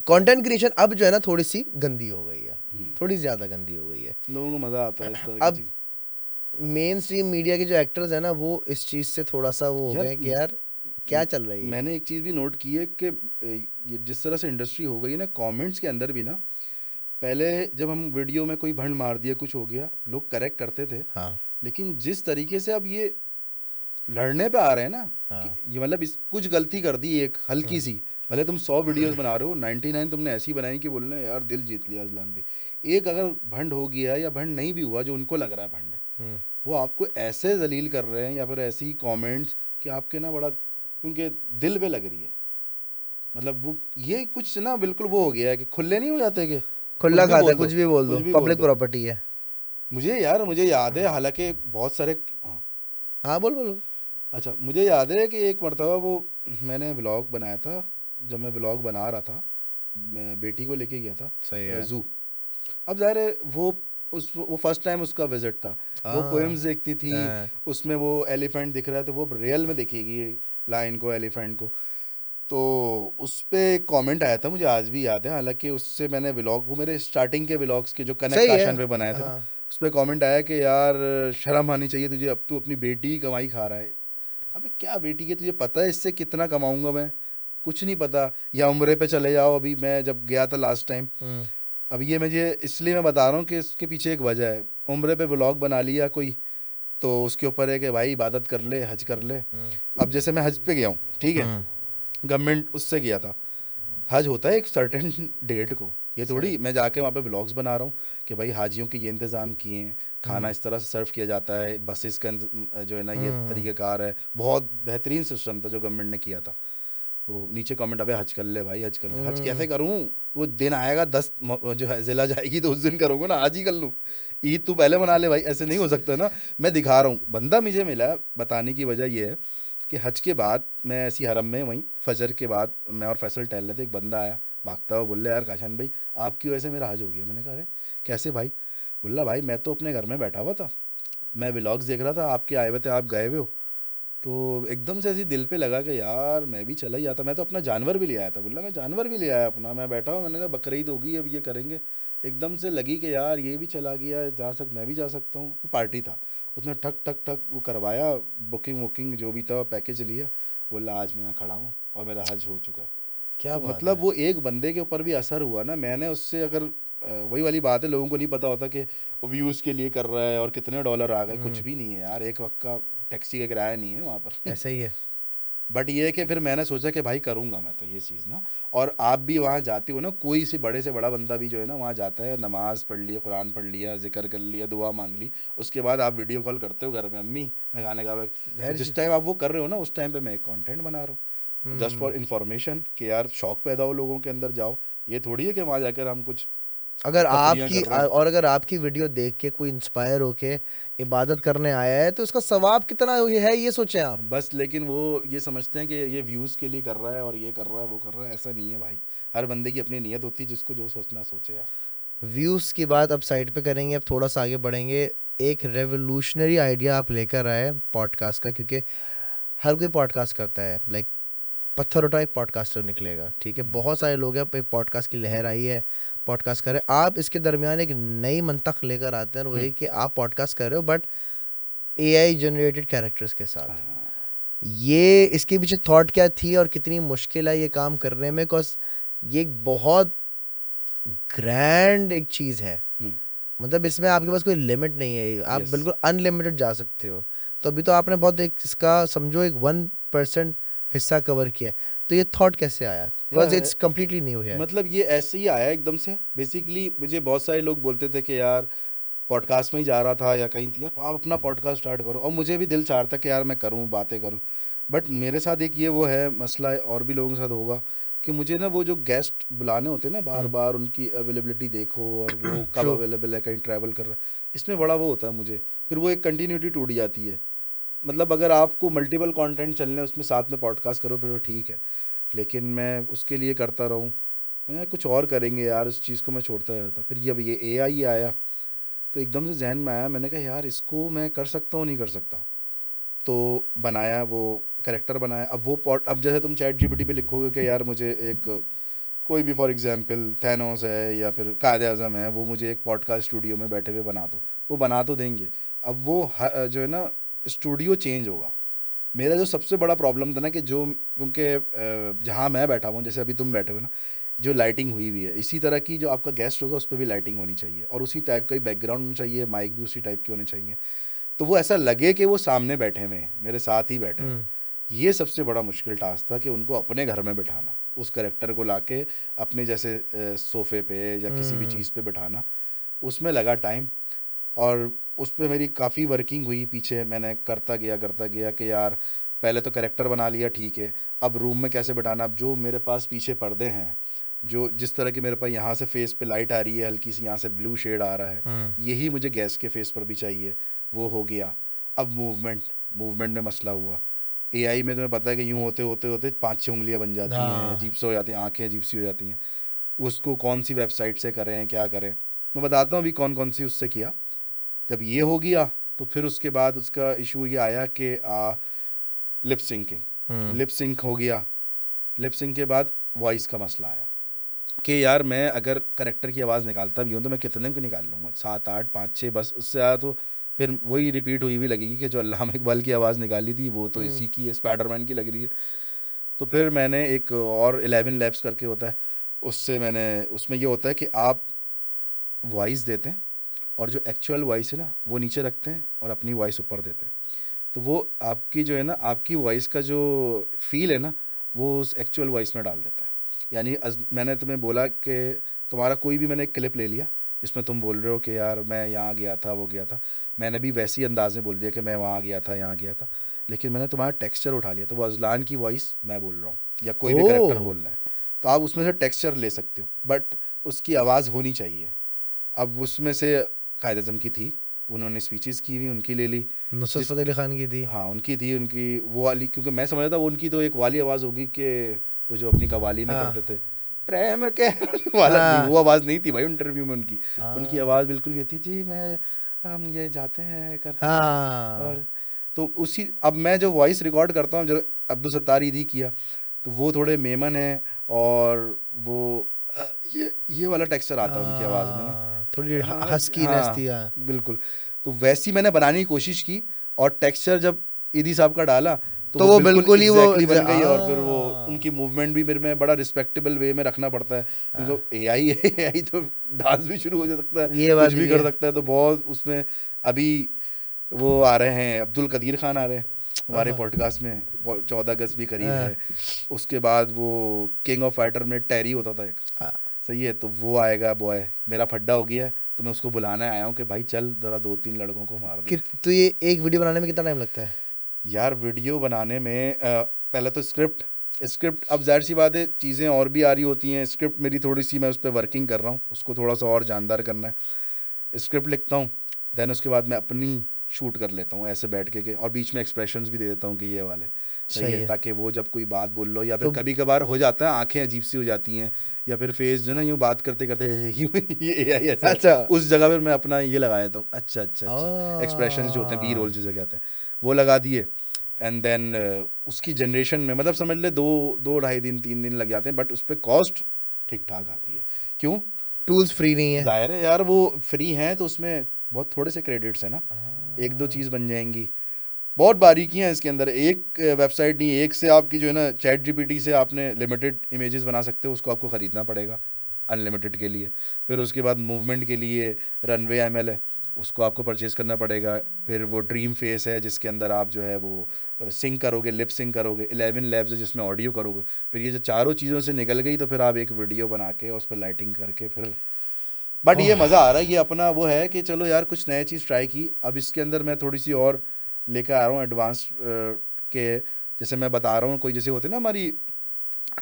कंटेंट क्रिएशन अब जो है ना थोड़ी सी गंदी हो गई है, थोड़ी ज़्यादा गंदी हो गई है। लोगों को मजा आता है इस तरह की अब चीज। मेन स्ट्रीम मीडिया के जो एक्टर्स हैं ना, वो इस चीज़ से थोड़ा सा वो हो यार गए हैं कि यार क्या चल रही है। मैंने एक चीज़ भी नोट की है कि ये जिस तरह से इंडस्ट्री हो गई है ना कमेंट्स के अंदर भी ना, पहले जब हम वीडियो में कोई भंड मार दिया कुछ हो गया लोग करेक्ट करते थे, हाँ, लेकिन जिस तरीके से अब ये लड़ने पे आ रहे हैं ना हाँ, कि ये मतलब इस कुछ गलती कर दी एक हल्की सी, भले तुम 100 वीडियोस बना रहे हो 99 तुमने ऐसी बनाई कि बोल रहे हैं यार दिल जीत लिया अजलान भाई, एक अगर भंड हो गया या भंड नहीं भी हुआ जो उनको लग रहा है भंड है, वो आपको ऐसे जलील कर रहे हैं या फिर ऐसी कमेंट्स कि आपके ना बड़ा उनके दिल पे लग रही है। मतलब वो ये कुछ ना बिल्कुल वो हो गया है कि खुले नहीं हो जाते कि खुला खाता है, कुछ भी बोल दो, कुछ भी बोल पब्लिक दो। प्रॉपर्टी है। मुझे याद है, हालांकि बहुत सारे, हाँ, हाँ बोल बोल। अच्छा, मुझे याद है कि एक मरतबा वो मैंने व्लॉग बनाया था। जब मैं व्लॉग बना रहा था, मैं बेटी को लेके गया था सही है। जू। अब ज़ाहिर है वो फर्स्ट टाइम उसका विजिट था। वो हाँ पोएम्स देखती थी, हाँ, उसमें वो एलिफेंट दिख रहा है तो वो रियल में देखेगी लाइन को, एलिफेंट को। तो उस पे एक कमेंट आया था, मुझे आज भी याद है, हालांकि उससे मैंने व्लॉग, वो मेरे स्टार्टिंग के व्लॉग्स के जो कनक सही है। काशन पे बनाए थे ना, हाँ उस पर कमेंट आया कि यार शर्म आनी चाहिए तुझे, अब तू अपनी बेटी की कमाई खा रहा है। अबे क्या बेटी के, तुझे पता है इससे कितना कमाऊंगा मैं? कुछ नहीं पता। या उम्रे पे चले जाओ, अभी मैं जब गया था लास्ट टाइम, हम्म, अब ये मुझे इसलिए मैं बता रहा हूँ कि इसके पीछे एक वजह है। उम्रे पे व्लॉग बना लिया कोई, तो उसके ऊपर है कि भाई इबादत कर ले, हज कर ले। हम्म, अब जैसे मैं हज पे गया हूँ, ठीक है, हम्म, गवर्नमेंट उससे गया था। हज होता है एक सर्टेन डेट को, ये सही। थोड़ी मैं जाके वहाँ पे व्लॉग्स बना रहा हूँ कि भाई हाजियों के ये इंतज़ाम किए हैं, खाना हम्म इस तरह से सर्व किया जाता है, बसेस का जो है ना ये हम्म तरीक़ेकार है। बहुत बेहतरीन सिस्टम था जो गवर्नमेंट ने किया था। तो नीचे कमेंट, अबे हज कर ले भाई, हज कर ले। हज कैसे हम्म, करूँ? वो दिन आएगा 10 जो है ज़िला जाएगी तो उस दिन करूँगा ना, आज ही कर लूँ? ईद तू पहले मना ले भाई, ऐसे नहीं हो सकता ना। मैं दिखा रहा हूँ, बंदा मुझे मिला, बताने की वजह ये है कि हज के बाद मैं ऐसी हरम में वहीं फजर के बाद मैं और फैसल टहल रहे थे, एक बंदा आया भागता हुआ, बोले यार काशान भाई आपकी वजह से मेरा हज हो गया। मैंने कहा अरे कैसे भाई? बोला भाई मैं तो अपने घर में बैठा हुआ था, मैं व्लॉग्स देख रहा था, आपके आए हुए थे, आप गए हुए हो, तो एकदम से ऐसी दिल पे लगा कि यार मैं भी चला ही जाता। मैं तो अपना जानवर भी ले आया था। बोला मैं जानवर भी ले आया अपना, मैं बैठा हूँ, मैंने कहा बकरीद होगी अब ये करेंगे। एकदम से लगी कि यार ये भी चला गया, मैं भी जा सकता हूँ। वो पार्टी था, उसने ठक ठक ठक वो करवाया, बुकिंग वुकिंग जो भी था पैकेज लिया। बोला आज मैं यहाँ खड़ा हूँ और मेरा हज हो चुका है। क्या तो बात मतलब है। वो एक बंदे के ऊपर भी असर हुआ ना। मैंने उससे अगर वही वाली बात है, लोगों को नहीं पता होता कि व्यूज़ के लिए कर रहा है और कितने डॉलर आ गए। कुछ हम्म, भी नहीं है यार, एक वक्त का टैक्सी का किराया नहीं है वहाँ पर। ऐसा ही है। बट ये है कि फिर मैंने सोचा कि भाई करूँगा मैं तो ये चीज़ ना। और आप भी वहाँ जाते हो ना, कोई से बड़ा बंदा भी जो है ना वहाँ जाता है, नमाज़ पढ़ लिया, कुरान पढ़ लिया, जिक्र कर लिया, दुआ मांग ली, उसके बाद आप वीडियो कॉल करते हो घर में, अम्मी मैं खाने का। तो जाहिर सी। जिस टाइम आप वो कर रहे हो ना, उस टाइम पे मैं एक कंटेंट बना रहा हूँ जस्ट हम्म, फॉर इन्फॉर्मेशन, कि यार शौक पैदा हो लोगों के अंदर, जाओ। ये थोड़ी है कि वहाँ जाकर हम कुछ अगर तफरियाँ आपकी कर रहे हैं। और अगर आपकी वीडियो देख के कोई इंस्पायर होके इबादत करने आया है तो उसका सवाब कितना है ये सोचें आप। बस लेकिन वो ये समझते हैं कि ये व्यूज़ के लिए कर रहा है और ये कर रहा है वो कर रहा है, ऐसा नहीं है भाई। हर बंदे की अपनी नीयत होती है, जिसको जो सोचना सोचे यार। व्यूज़ की बात अब साइड पे करेंगे, अब थोड़ा सा आगे बढ़ेंगे। एक रेवोल्यूशनरी आइडिया आप लेकर आए पॉडकास्ट का, क्योंकि हर कोई पॉडकास्ट करता है, लाइक पत्थर उठा एक पॉडकास्टर निकलेगा, ठीक है, बहुत सारे लोग हैं, अब एक पॉडकास्ट की लहर आई है, पॉडकास्ट कर रहे हैं। आप इसके दरमियान एक नई मंतख लेकर आते हैं और वही कि आप पॉडकास्ट कर रहे हो बट एआई जनरेटेड कैरेक्टर्स के साथ। हाँ। ये इसके पीछे थॉट क्या थी और कितनी मुश्किल है ये काम करने में, बिकॉज ये एक बहुत ग्रैंड एक चीज़ है। हम्म। मतलब इसमें आपके पास कोई लिमिट नहीं है, आप यस। बिल्कुल अनलिमिटेड जा सकते हो। तो अभी तो आपने बहुत एक इसका समझो एक 1% हिस्सा कवर किया है। तो ये थॉट कैसे आया, बिकॉज यार इट्स कम्प्लीटली न्यू है। मतलब ये ऐसे ही आया एकदम से। बेसिकली मुझे बहुत सारे लोग बोलते थे कि यार पॉडकास्ट में ही जा रहा था या कहीं थी, यार आप अपना पॉडकास्ट स्टार्ट करो, और मुझे भी दिल चाहता कि यार मैं करूं, बातें करूं। बट मेरे साथ एक ये वो है मसला है, और भी लोगों के साथ होगा, कि मुझे ना वो जो गेस्ट बुलाने होते हैं ना बार बार, उनकी अवेलेबिलिटी देखो और वो कब ट्रू। अवेलेबल है, कहीं ट्रैवल कर रहा है, इसमें बड़ा वो होता है मुझे। फिर वो एक कंटिन्यूटी टूट जाती है। मतलब अगर आपको मल्टीपल कंटेंट चलने हैं, उसमें साथ में पॉडकास्ट करो, फिर वो ठीक है। लेकिन मैं उसके लिए करता रहूँ, मैं कुछ और करेंगे यार, उस चीज़ को मैं छोड़ता रहता। फिर जब ये एआई आया तो एकदम से जहन में आया, मैंने कहा यार इसको मैं कर सकता हूँ नहीं कर सकता। तो बनाया वो करेक्टर बनाया। अब वो अब जैसे तुम चैट जीपीटी पे लिखोगे कि यार मुझे एक कोई भी फॉर एग्जांपल थैनोस है या फिर कायद आज़म है, वो मुझे एक पॉडकास्ट स्टूडियो में बैठे हुए बना दो, वो बना तो देंगे। अब वो जो है ना स्टूडियो चेंज होगा। मेरा जो सबसे बड़ा प्रॉब्लम था ना कि जो, क्योंकि जहाँ मैं बैठा हुआ हूँ, जैसे अभी तुम बैठे हो ना, जो लाइटिंग हुई हुई है, इसी तरह की जो आपका गेस्ट होगा उस पर भी लाइटिंग होनी चाहिए, और उसी टाइप का ही बैकग्राउंड होना चाहिए, माइक भी उसी टाइप के होने चाहिए। तो वो ऐसा लगे कि वो सामने बैठे हुए हैं, मेरे साथ ही बैठे हैं। हम्म, ये सबसे बड़ा मुश्किल टास्क था कि उनको अपने घर में बिठाना, उस करेक्टर को लाके अपने जैसे सोफ़े पे या किसी भी हम्म, चीज़ पे बिठाना, उसमें लगा टाइम। और उस पे मेरी काफ़ी वर्किंग हुई पीछे, मैंने करता गया कि यार पहले तो करेक्टर बना लिया, ठीक है, अब रूम में कैसे बिठाना। अब जो मेरे पास पीछे पर्दे हैं, जो जिस तरह की मेरे पास यहाँ से फेस पे लाइट आ रही है, हल्की सी यहाँ से ब्लू शेड आ रहा है, यही मुझे गैस के फेस पर भी चाहिए, वो हो गया। अब मूवमेंट में मसला हुआ। एआई में तुम्हें पता है कि यूँ होते होते होते 5-6 उंगलियाँ बन जाती हैं, हाँ। अजीब से हो जाती हैं, आंखें अजीब सी हो जाती हैं। उसको कौन सी वेबसाइट से करें, क्या करें, मैं बताता हूँ अभी कौन कौन सी उससे किया। जब ये हो गया तो फिर उसके बाद उसका इशू ये आया कि लिप सिंकिंग, लिप सिंक हो गया। लिप सिंक के बाद वॉइस का मसला आया कि यार मैं अगर करेक्टर की आवाज़ निकालता भी हूँ तो मैं कितने को निकाल लूँगा, 7-8, 5-6, बस उससे आया तो फिर वही रिपीट हुई लगेगी कि जो अल्लामा इकबाल की आवाज़ निकाली थी वो तो इसी की है, स्पाइडरमैन की लग रही है। तो फिर मैंने एक और 11 लैब्स करके होता है, उससे मैंने, उसमें ये होता है कि आप वॉइस देते हैं और जो एक्चुअल वॉइस है ना वो नीचे रखते हैं और अपनी वॉइस ऊपर देते हैं। तो वो आपकी जो है ना, आपकी वॉइस का जो फील है ना, वो उस एक्चुअल वॉइस में डाल देता है। यानी मैंने तुम्हें बोला कि तुम्हारा कोई भी, मैंने एक क्लिप ले लिया जिसमें तुम बोल रहे हो कि यार मैं यहाँ गया था, वो गया था, मैंने भी वैसे ही अंदाज में बोल दिया कि मैं वहाँ गया था, यहाँ गया था, लेकिन मैंने तुम्हारा टेक्सचर उठा लिया, तो वो अजलान की वॉइस मैं बोल रहा हूँ या कोई भी करेक्टर ओह। बोल रहा है, तो आप उसमें से टेक्सचर ले सकते हो, बट उसकी आवाज़ होनी चाहिए। अब उसमें से कायद अज़म की थी, उन्होंने स्पीचेस की हुई, उनकी ले ली। नुसरत जिस फ़तेह अली खान की थी। हाँ उनकी थी, उनकी वो वाली, क्योंकि मैं समझ रहा था वो उनकी तो एक वाली आवाज़ होगी कि वो जो अपनी कवाली में हाँ। करते थे, प्रेम के वाला नहीं, हाँ। वो आवाज़ नहीं थी भाई इंटरव्यू में उनकी। उनकी हाँ। आवाज़ बिल्कुल ये थी, जी मैं, हम ये जाते हैं करते हैं। हाँ। और तो उसी, अब मैं जो वॉइस रिकॉर्ड करता हूँ, जो अब्दुल सत्तार ईदी किया, तो वो थोड़े मेमन है और वो ये वाला टेक्सचर आता है उनकी आवाज़ में ना। थोड़ी हाँ हस्कीनेस हाँ थी, हाँ। बिल्कुल। तो वैसी मैंने बनाने की कोशिश की और टेक्सचर जब ईदी साहब का डाला तो तो वो वो बिल्कुल बिल्कुल ही वो एग्जैक्टली बन गई, और फिर वो उनकी मूवमेंट भी मेरे में बड़ा रिस्पेक्टेबल वे में रखना पड़ता है, क्योंकि एआई है, एआई तो डांस भी शुरू हो जा सकता है, ये बात कुछ भी भी कर है। सकता है, तो बहुत उसमें। अभी वो आ रहे हैं, अब्दुल कदीर खान आ रहे हैं हमारे हाँ। पॉडकास्ट में, 14 अगस्त भी करीब हाँ। है। उसके बाद वो किंग ऑफ फाइटर में टेरी होता था एक, हाँ। सही है, तो वो आएगा बॉय, मेरा फड्डा हो गया है, तो मैं उसको बुलाने आया हूँ कि भाई चल जरा 2-3 लड़कों को मार दे। तो ये एक वीडियो बनाने में कितना टाइम लगता है? यार वीडियो बनाने में पहले तो स्क्रिप्ट, अब जाहिर सी बात है चीज़ें और भी आ रही होती हैं, स्क्रिप्ट मेरी थोड़ी सी, मैं उस पर वर्किंग कर रहा हूँ, उसको थोड़ा सा और जानदार करना है। स्क्रिप्ट लिखता हूँ, देन उसके बाद मैं अपनी शूट कर लेता हूँ ऐसे बैठ के और बीच में एक्सप्रेशंस भी दे देता हूँ कि ये वाले, सही सही है, है। ताकि वो जब कोई बात बोल लो, या फिर तो कभी कभार हो जाता है आंखें अजीब सी हो जाती हैं, या फिर फेस जो ना यूँ बात करते करते ये एआई ऐसा है, अच्छा। उस जगह पर मैं अपना ये लगा देता हूँ, अच्छा अच्छा आ, अच्छा, एक्सप्रेशंस जो होते हैं, बी रोल जिसे कहते हैं, वो लगा दिए। एंड देन उसकी जनरेशन में मतलब समझ ले 2-2 ढाई दिन 3 दिन लग जाते हैं, बट उस पर कॉस्ट ठीक ठाक आती है। क्यों? टूल्स फ्री नहीं है। जाहिर है यार, वो फ्री हैं तो उसमें बहुत थोड़े से क्रेडिट्स हैं ना, एक दो चीज़ बन जाएंगी। बहुत बारीकियां हैं इसके अंदर, एक वेबसाइट नहीं, एक से आपकी जो है ना, चैट जीपीटी से आपने लिमिटेड इमेजेस बना सकते हो, उसको आपको ख़रीदना पड़ेगा अनलिमिटेड के लिए। फिर उसके बाद मूवमेंट के लिए रनवे एमएल है, उसको आपको परचेज़ करना पड़ेगा। फिर वो ड्रीम फेस है जिसके अंदर आप जो है वो सिंक करोगे, लिप सिंक करोगे। 11 लैब्स है जिसमें ऑडियो करोगे। फिर ये जो चारों चीज़ों से निकल गई तो फिर आप एक वीडियो बना के और उस पर लाइटिंग करके फिर, बट ये ओह। मज़ा आ रहा है, ये अपना वो है कि चलो यार कुछ नया चीज़ ट्राई की। अब इसके अंदर मैं थोड़ी सी और लेकर आ रहा हूँ एडवांस के, जैसे मैं बता रहा हूँ, कोई जैसे होते हैं ना हमारी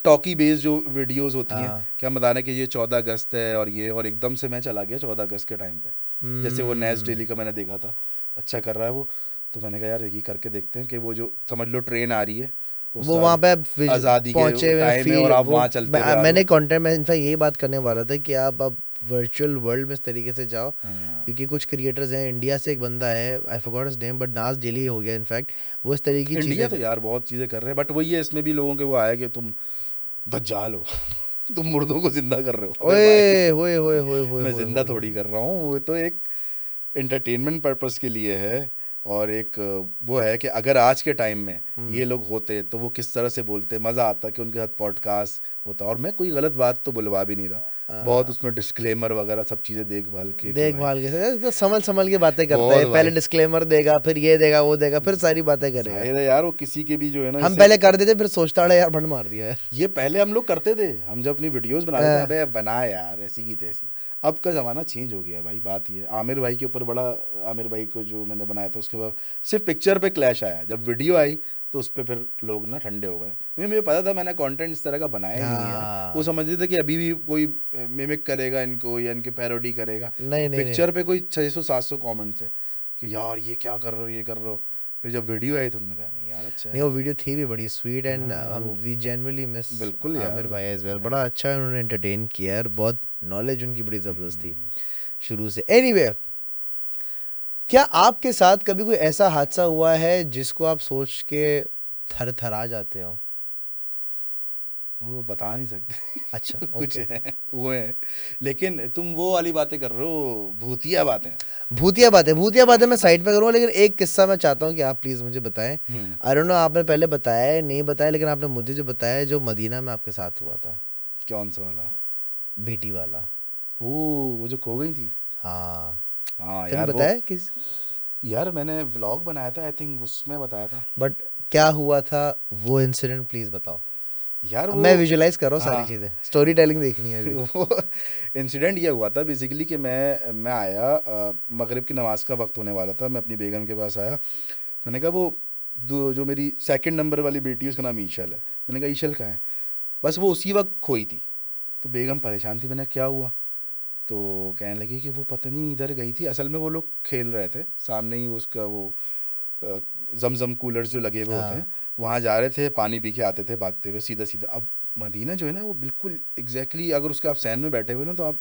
टॉकी बेस्ड जो वीडियोस होती हैं, हाँ। कि हम बता रहे हैं कि ये 14 अगस्त है और ये, और एकदम से मैं चला गया 14 अगस्त के टाइम पे। जैसे वो नेज डेली का मैंने देखा था, अच्छा कर रहा है वो, तो मैंने कहा यार यही करके देखते हैं कि वो जो समझ लो ट्रेन आ रही है, उस वो वहाँ पे आज़ादी के पहुंचे हुए टाइम है फील और आप वो वहाँ चलते हुए आ रहे मैंने हो। कंटेंट में इनफैक्ट यही बात करने वाला था कि आप अब वर्चुअल वर्ल्ड में इस तरीके से जाओ, हाँ। क्योंकि कुछ क्रिएटर्स हैं इंडिया से, एक बंदा है I forgot his name but Nas Daily हो गया इनफैक्ट, वो इस तरीके की इंडिया चीज़ें तो यार बहुत चीज़ें कर रहे हैं, बट वही है, इसमें भी लोगों के वो आया कि तुम दज्जाल हो तुम मुर्दों को जिंदा कर रहे हो। अबे भाई, ओए होए होए होए होए मैं होए जिंदा होए थोड़ी होए। कर रहा हूँ, वो तो एक एंटरटेनमेंट पर्पस के लिए है। और एक वो है कि अगर आज के टाइम में ये लोग होते तो वो किस तरह से बोलते, मज़ा आता कि उनके साथ पॉडकास्ट होता। और मैं कोई गलत बात तो बुलवा भी नहीं रहा, बहुत उसमें डिस्क्लेमर वगैरह सब चीज़ें देखभाल के कि भाई देखभाल के तो संभल संभल के बातें करता है, बहुत पहले भाई, डिस्क्लेमर देगा, फिर ये देगा वो देगा, फिर सारी बातें करेगा। जाहिर है यार वो किसी के भी जो है ना, हम जैसे पहले कर देते फिर सोचता है यार भंड मार दिया यार। ये पहले हम लोग करते थे, हम जब अपनी वीडियोस बनाते थे, अबे बना यार ऐसी की तैसी। अब का ज़माना चेंज हो गया है भाई, बात ये आमिर भाई के ऊपर बड़ा, आमिर भाई को जो मैंने बनाया था उसके बाद सिर्फ पिक्चर पे क्लैश आया, जब वीडियो आई तो उस पे फिर लोग ना ठंडे हो गए, क्योंकि मुझे पता था मैंने कंटेंट इस तरह का बनाया ही नहीं है। वो हाँ, समझते थे कि अभी भी कोई मिमिक करेगा इनको या इनकी पैरोडी करेगा। नहीं नहीं नहीं पिक्चर पे कोई 600-700 कमेंट थे कि यार ये क्या कर रहे हो, ये कर रहे हो। फिर जब वीडियो आई तो उन्होंने कहा नहीं यार अच्छा नहीं, है। वो वीडियो थी भी बड़ी स्वीट एंड हाँ हम वो वी जेन्युइनली मिस बिल्कुल आमिर यार। भाई एज वेल। बड़ा अच्छा उन्होंने एंटरटेन किया और बहुत नॉलेज उनकी बड़ी ज़बरदस्त थी शुरू से। एनीवे, क्या आपके साथ कभी कोई ऐसा हादसा हुआ है जिसको आप सोच के थर थरा जाते हो? वो बता नहीं सकते। अच्छा, कुछ ओके। है वो है, लेकिन तुम वो वाली बातें कर रहे हो, भूतिया बातें। भूतिया बातें मैं साइड पे करूँगा, लेकिन एक किस्सा मैं चाहता हूँ कि आप प्लीज़ मुझे बताएं। हम्म। आई डोंट नो आपने पहले बताया है नहीं बताया, लेकिन आपने मुझे जो बताया है, जो मदीना में आपके साथ हुआ था, कौन सा वाला? बेटी वाला। ओ, वो जो खो गई थी। हाँ, हाँ कभी यार वो, बताया किस? यार मैंने व्लॉग बनाया था आई थिंक, उसमें बताया था। बट क्या हुआ था वो इंसिडेंट, प्लीज़ बताओ। यार अब वो, मैं विजुलाइज कर रहा हूँ सारी हाँ। चीज़ें, स्टोरी टेलिंग देखनी है अभी। वो इंसिडेंट ये हुआ था बेसिकली कि मैं आया, मगरिब की नमाज का वक्त होने वाला था, मैं अपनी बेगम के पास आया। मैंने कहा वो जो मेरी सेकंड नंबर वाली बेटी है उसका नाम ईशल है। मैंने कहा ईशल कहाँ है? बस वो उसी वक्त खोई थी। तो बेगम परेशान थी, मैंने क्या हुआ? तो कहने लगी कि वो पता नहीं इधर गई थी। असल में वो लोग खेल रहे थे सामने ही, उसका वो जमजम कूलर्स जो लगे हुए होते हैं, हाँ, वहाँ जा रहे थे, पानी पी के आते थे भागते हुए सीधा सीधा। अब मदीना जो है ना वो बिल्कुल एग्जैक्टली अगर उसके आप सैन में बैठे हुए ना, तो आप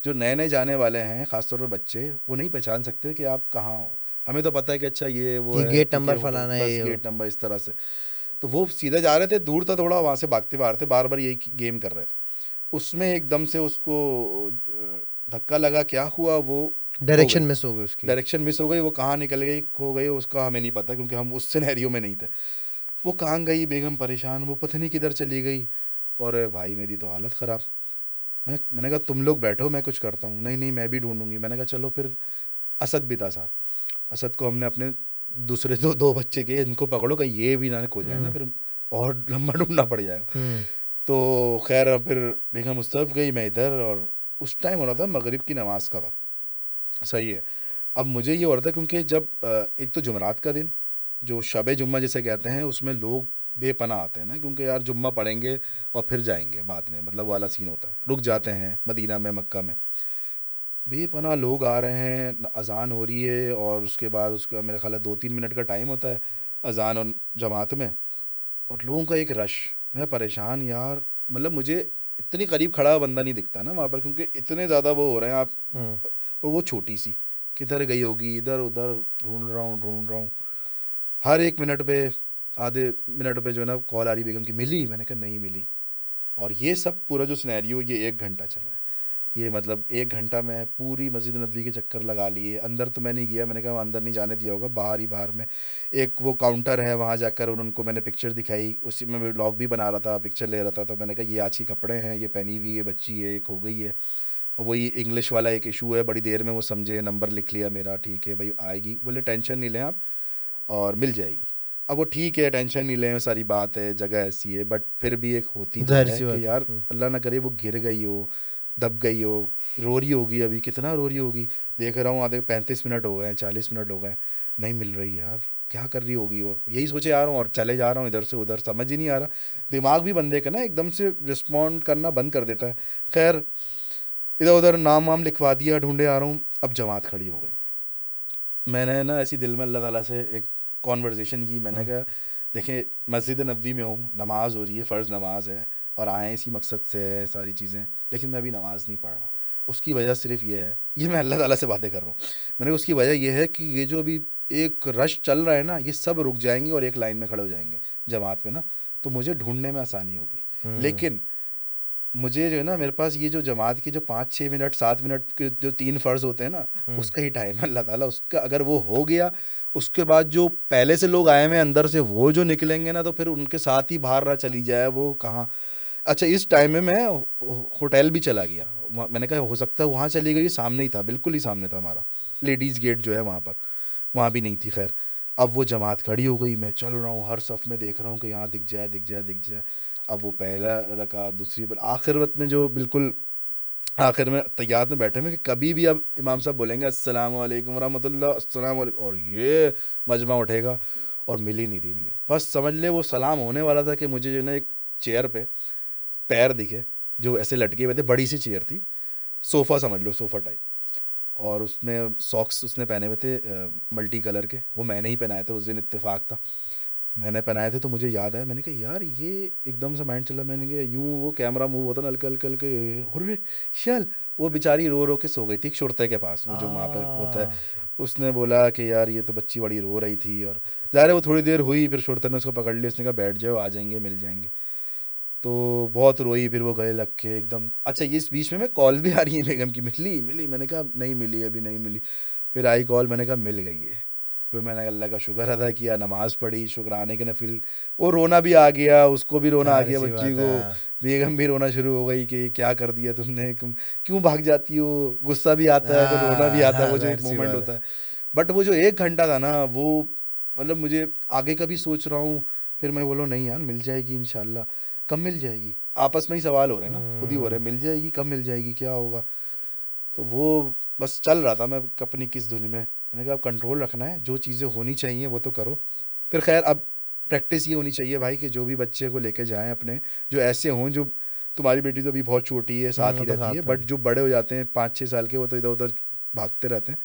जो नए नए जाने वाले हैं ख़ासतौर पर बच्चे, वो नहीं पहचान सकते कि आप कहाँ हो। हमें तो पता है कि अच्छा ये वो कि है, गेट ठीक है, नंबर होटल फलाना है बस ये वो। गेट नंबर इस तरह से। तो वो सीधे जा रहे थे, दूर था थोड़ा, वहाँ से भागते हुए आ रहे थे, बार बार यही गेम कर रहे थे। उसमें एकदम से उसको धक्का लगा, क्या हुआ, वो खो डायरेक्शन गई। मिस हो गई उसकी। डायरेक्शन मिस हो गई, वो कहाँ निकल गई, खो गई, उसका हमें नहीं पता क्योंकि हम उस सिनेरियो में नहीं थे। वो कहाँ गई, बेगम परेशान, वो पता नहीं किधर चली गई। और भाई मेरी तो हालत ख़राब। मैंने कहा तुम लोग बैठो मैं कुछ करता हूँ। नहीं नहीं मैं भी ढूंढूंगी। मैंने कहा चलो फिर। असद भी था साथ। असद को हमने अपने दूसरे दो दो बच्चे के, इनको पकड़ो कहीं ये भी ना खो जाए ना, हम्म फिर और लंबा ढूंढना पड़ जाएगा। हम्म तो खैर फिर बेगम उस तरफ गई, मैं इधर। और उस टाइम हो रहा था मगरिब की नमाज का वक्त। सही है। अब मुझे ये हो रहा था क्योंकि जब एक तो जुमरात का दिन, जो शब जुम्मा जिसे कहते हैं, उसमें लोग बेपनाह आते हैं ना, क्योंकि यार जुम्मा पढ़ेंगे और फिर जाएंगे बाद में, मतलब वाला सीन होता है, रुक जाते हैं मदीना में, मक्का में। बेपनाह लोग आ रहे हैं, अजान हो रही है और उसके बाद उसका मेरा ख्याल है 2-3 मिनट का टाइम होता है अजान और जमात में। और लोगों का एक रश। मैं परेशान यार, मतलब मुझे इतनी करीब खड़ा हुआ बंदा नहीं दिखता ना वहाँ पर, क्योंकि इतने ज़्यादा वो हो रहे हैं आप। हम्म और वो छोटी सी, किधर गई होगी, इधर उधर ढूंढ रहा हूँ। हर एक मिनट पे, आधे मिनट पे जो है ना कॉल आ रही, बेगम की मिली? मैंने कहा नहीं मिली। और ये सब पूरा जो सिनेरियो, ये 1 घंटा चला है। ये मतलब 1 घंटा मैं पूरी मस्जिद नबी के चक्कर लगा लिए। अंदर तो मैं नहीं गया, मैंने कहा अंदर नहीं जाने दिया होगा, बाहर ही बाहर में एक वो काउंटर है, वहाँ जाकर उनको मैंने पिक्चर दिखाई। उसी में मैं व्लॉग भी बना रहा था, पिक्चर ले रहा था। तो मैंने कहा ये अच्छी कपड़े हैं, ये पहनी हुई है बच्ची है, ये खो गई है। अब वही इंग्लिश वाला एक इशू है, बड़ी देर में वो समझे, नंबर लिख लिया मेरा, ठीक है भाई आएगी, बोले टेंशन नहीं लें आप और मिल जाएगी। अब वो ठीक है, टेंशन नहीं लें, सारी बात है, जगह ऐसी है, बट फिर भी एक होती तो जाहिर है सी कि बात है। यार अल्लाह ना करे वो गिर गई हो, दब गई हो, रो रही होगी, अभी कितना रो रही होगी। देख रहा हूँ आधे 35 मिनट हो गए हैं, 40 मिनट हो गए, नहीं मिल रही यार, क्या कर रही होगी वो, यही सोचे आ रहा हूँ और चले जा रहा हूँ इधर से उधर, समझ ही नहीं आ रहा। दिमाग भी बंदे का ना एकदम से रिस्पॉन्ड करना बंद कर देता है। खैर इधर उधर नाम वाम लिखवा दिया, ढूंढे आ रहा हूँ। अब जमात खड़ी हो गई। मैंने ना ऐसी दिल में अल्लाह ताला से एक कॉन्वर्जेशन की। मैंने हम्म कहा देखें मस्जिद नबवी में हूँ, नमाज़ हो रही है, फ़र्ज़ नमाज है और आए इसी मकसद से है सारी चीज़ें, लेकिन मैं अभी नमाज़ नहीं पढ़ रहा। उसकी वजह सिर्फ ये है, ये मैं अल्लाह ताला से बातें कर रहा हूँ। मैंने कहा उसकी वजह ये है कि ये जो अभी एक रश चल रहा है ना, ये सब रुक जाएंगे और एक लाइन में खड़े हो जाएंगे जमात में ना, तो मुझे ढूंढने में आसानी होगी। हम्म लेकिन मुझे जो है ना, मेरे पास ये जो जमात के जो 5-6 मिनट 7 मिनट के जो 3 फ़र्ज़ होते हैं ना, हम्म उसका ही टाइम है। अल्लाह ताला उसका अगर वो हो गया, उसके बाद जो पहले से लोग आए हुए हैं अंदर से, वो जो निकलेंगे ना, तो फिर उनके साथ ही बाहर ना चली जाए वो कहाँ। अच्छा इस टाइम में मैं होटल भी चला गया। मैंने कहा हो सकता है वहाँ चली गई, सामने ही था, बिल्कुल ही सामने था हमारा लेडीज़ गेट जो है वहाँ पर, वहाँ भी नहीं थी। खैर अब वो जमात खड़ी हो गई, मैं चल रहा हूँ हर सफ़ में देख रहा हूँ कि यहाँ दिख जाए दिख जाए दिख जाए। अब वो पहला रका, दूसरी पर, आखिर वक्त में जो बिल्कुल आखिर में तैयार में बैठे में कि कभी भी अब इमाम साहब बोलेंगे अस्सलाम वालेकुम रहमतुल्लाह, अस्सलाम वालेकुम, और ये मजमा उठेगा। और मिली। बस समझ ले वो सलाम होने वाला था कि मुझे जो है ना एक चेयर पे पैर दिखे जो ऐसे लटके हुए थे, बड़ी सी चेयर थी, सोफ़ा समझ लो, सोफ़ा टाइप, और उसमें सॉक्स उसने पहने हुए थे मल्टी कलर के, वो मैंने ही पहनाए थे उस दिन, इत्तेफाक था मैंने पहनाए थे। तो मुझे याद आया, मैंने कहा यार ये एकदम से माइंड चला, मैंने कहा यूं वो कैमरा मूव होता ना हल्के हल्के हल्के, अरे चल, वो बेचारी रो रो के सो गई थी एक शुरते के पास, वो जो वहाँ पर होता है। आ उसने बोला कि यार ये तो बच्ची बड़ी रो रही थी, और ज़ाहिर है वो थोड़ी देर हुई, फिर शुरते ने उसको पकड़ लिया, उसने कहा बैठ जाओ, आ जाएंगे, मिल जाएंगे। तो बहुत रोई, फिर वो गले लग के एकदम। अच्छा, ये इस बीच में मैं कॉल भी आ रही है बेगम की, मिली मिली, मैंने कहा नहीं मिली, अभी नहीं मिली। फिर आई कॉल, मैंने कहा मिल गई है। फिर मैंने अल्लाह का शुक्र अदा किया, नमाज़ पढ़ी, शुक्राने के नफिल। वो रोना भी आ गया, उसको भी रोना आ जाहिर गया सी बच्ची बात को, है। बेगम भी रोना शुरू हो गई कि क्या कर दिया तुमने, क्यों भाग जाती हो। गुस्सा भी आता है, फिर रोना भी आता है, हाँ, वो जो जाहिर एक सी मोमेंट बात है। होता है। बट वो जो 1 घंटा था ना, वो मतलब मुझे आगे का भी सोच रहा हूँ। फिर मैं बोला नहीं यार, मिल जाएगी इंशाल्लाह। कब मिल जाएगी, आपस में ही सवाल हो रहे हैं ना, खुद ही हो रहे हम्म, हैं, मिल जाएगी, कब मिल जाएगी, क्या होगा। तो वो बस चल रहा था मैं अपनी किस धुन में। मैंने कहा अब कंट्रोल रखना है, जो चीज़ें होनी चाहिए वो तो करो। फिर खैर अब प्रैक्टिस ये होनी चाहिए भाई कि जो भी बच्चे को लेके जाएं अपने, जो ऐसे हों, जो तुम्हारी बेटी तो अभी बहुत छोटी है, साथ वो ही तो रहती है, साथ है। बट जो बड़े हो जाते हैं 5-6 साल के, वो तो इधर उधर भागते रहते हैं।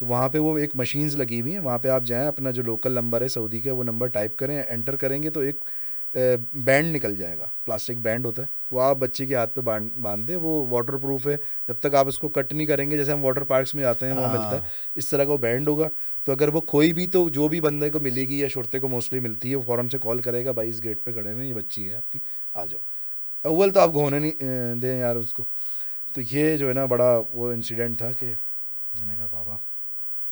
तो वहाँ पे वो एक मशीन्स लगी हुई हैं, वहाँ पे आप जाएं, अपना जो लोकल नंबर है सऊदी का, वो नंबर टाइप करें, एंटर करेंगे तो एक बैंड निकल जाएगा, प्लास्टिक बैंड होता है, वो आप बच्चे के हाथ पे बांध दें, वो वाटर प्रूफ है, जब तक आप उसको कट नहीं करेंगे, जैसे हम वाटर पार्क्स में जाते हैं वहाँ मिलता है, हाँ, इस तरह का वो बैंड होगा। तो अगर वो खोई भी, तो जो भी बंदे को मिलेगी या शुरते को मोस्टली मिलती है, वो फ़ौरन से कॉल करेगा, भाई इस गेट पे खड़े हैं, ये बच्ची है आपकी, आ जाओ। अव्वल तो आप होने नहीं दें यार उसको। तो ये जो है ना बड़ा वो इंसिडेंट था कि मैंने कहा बाबा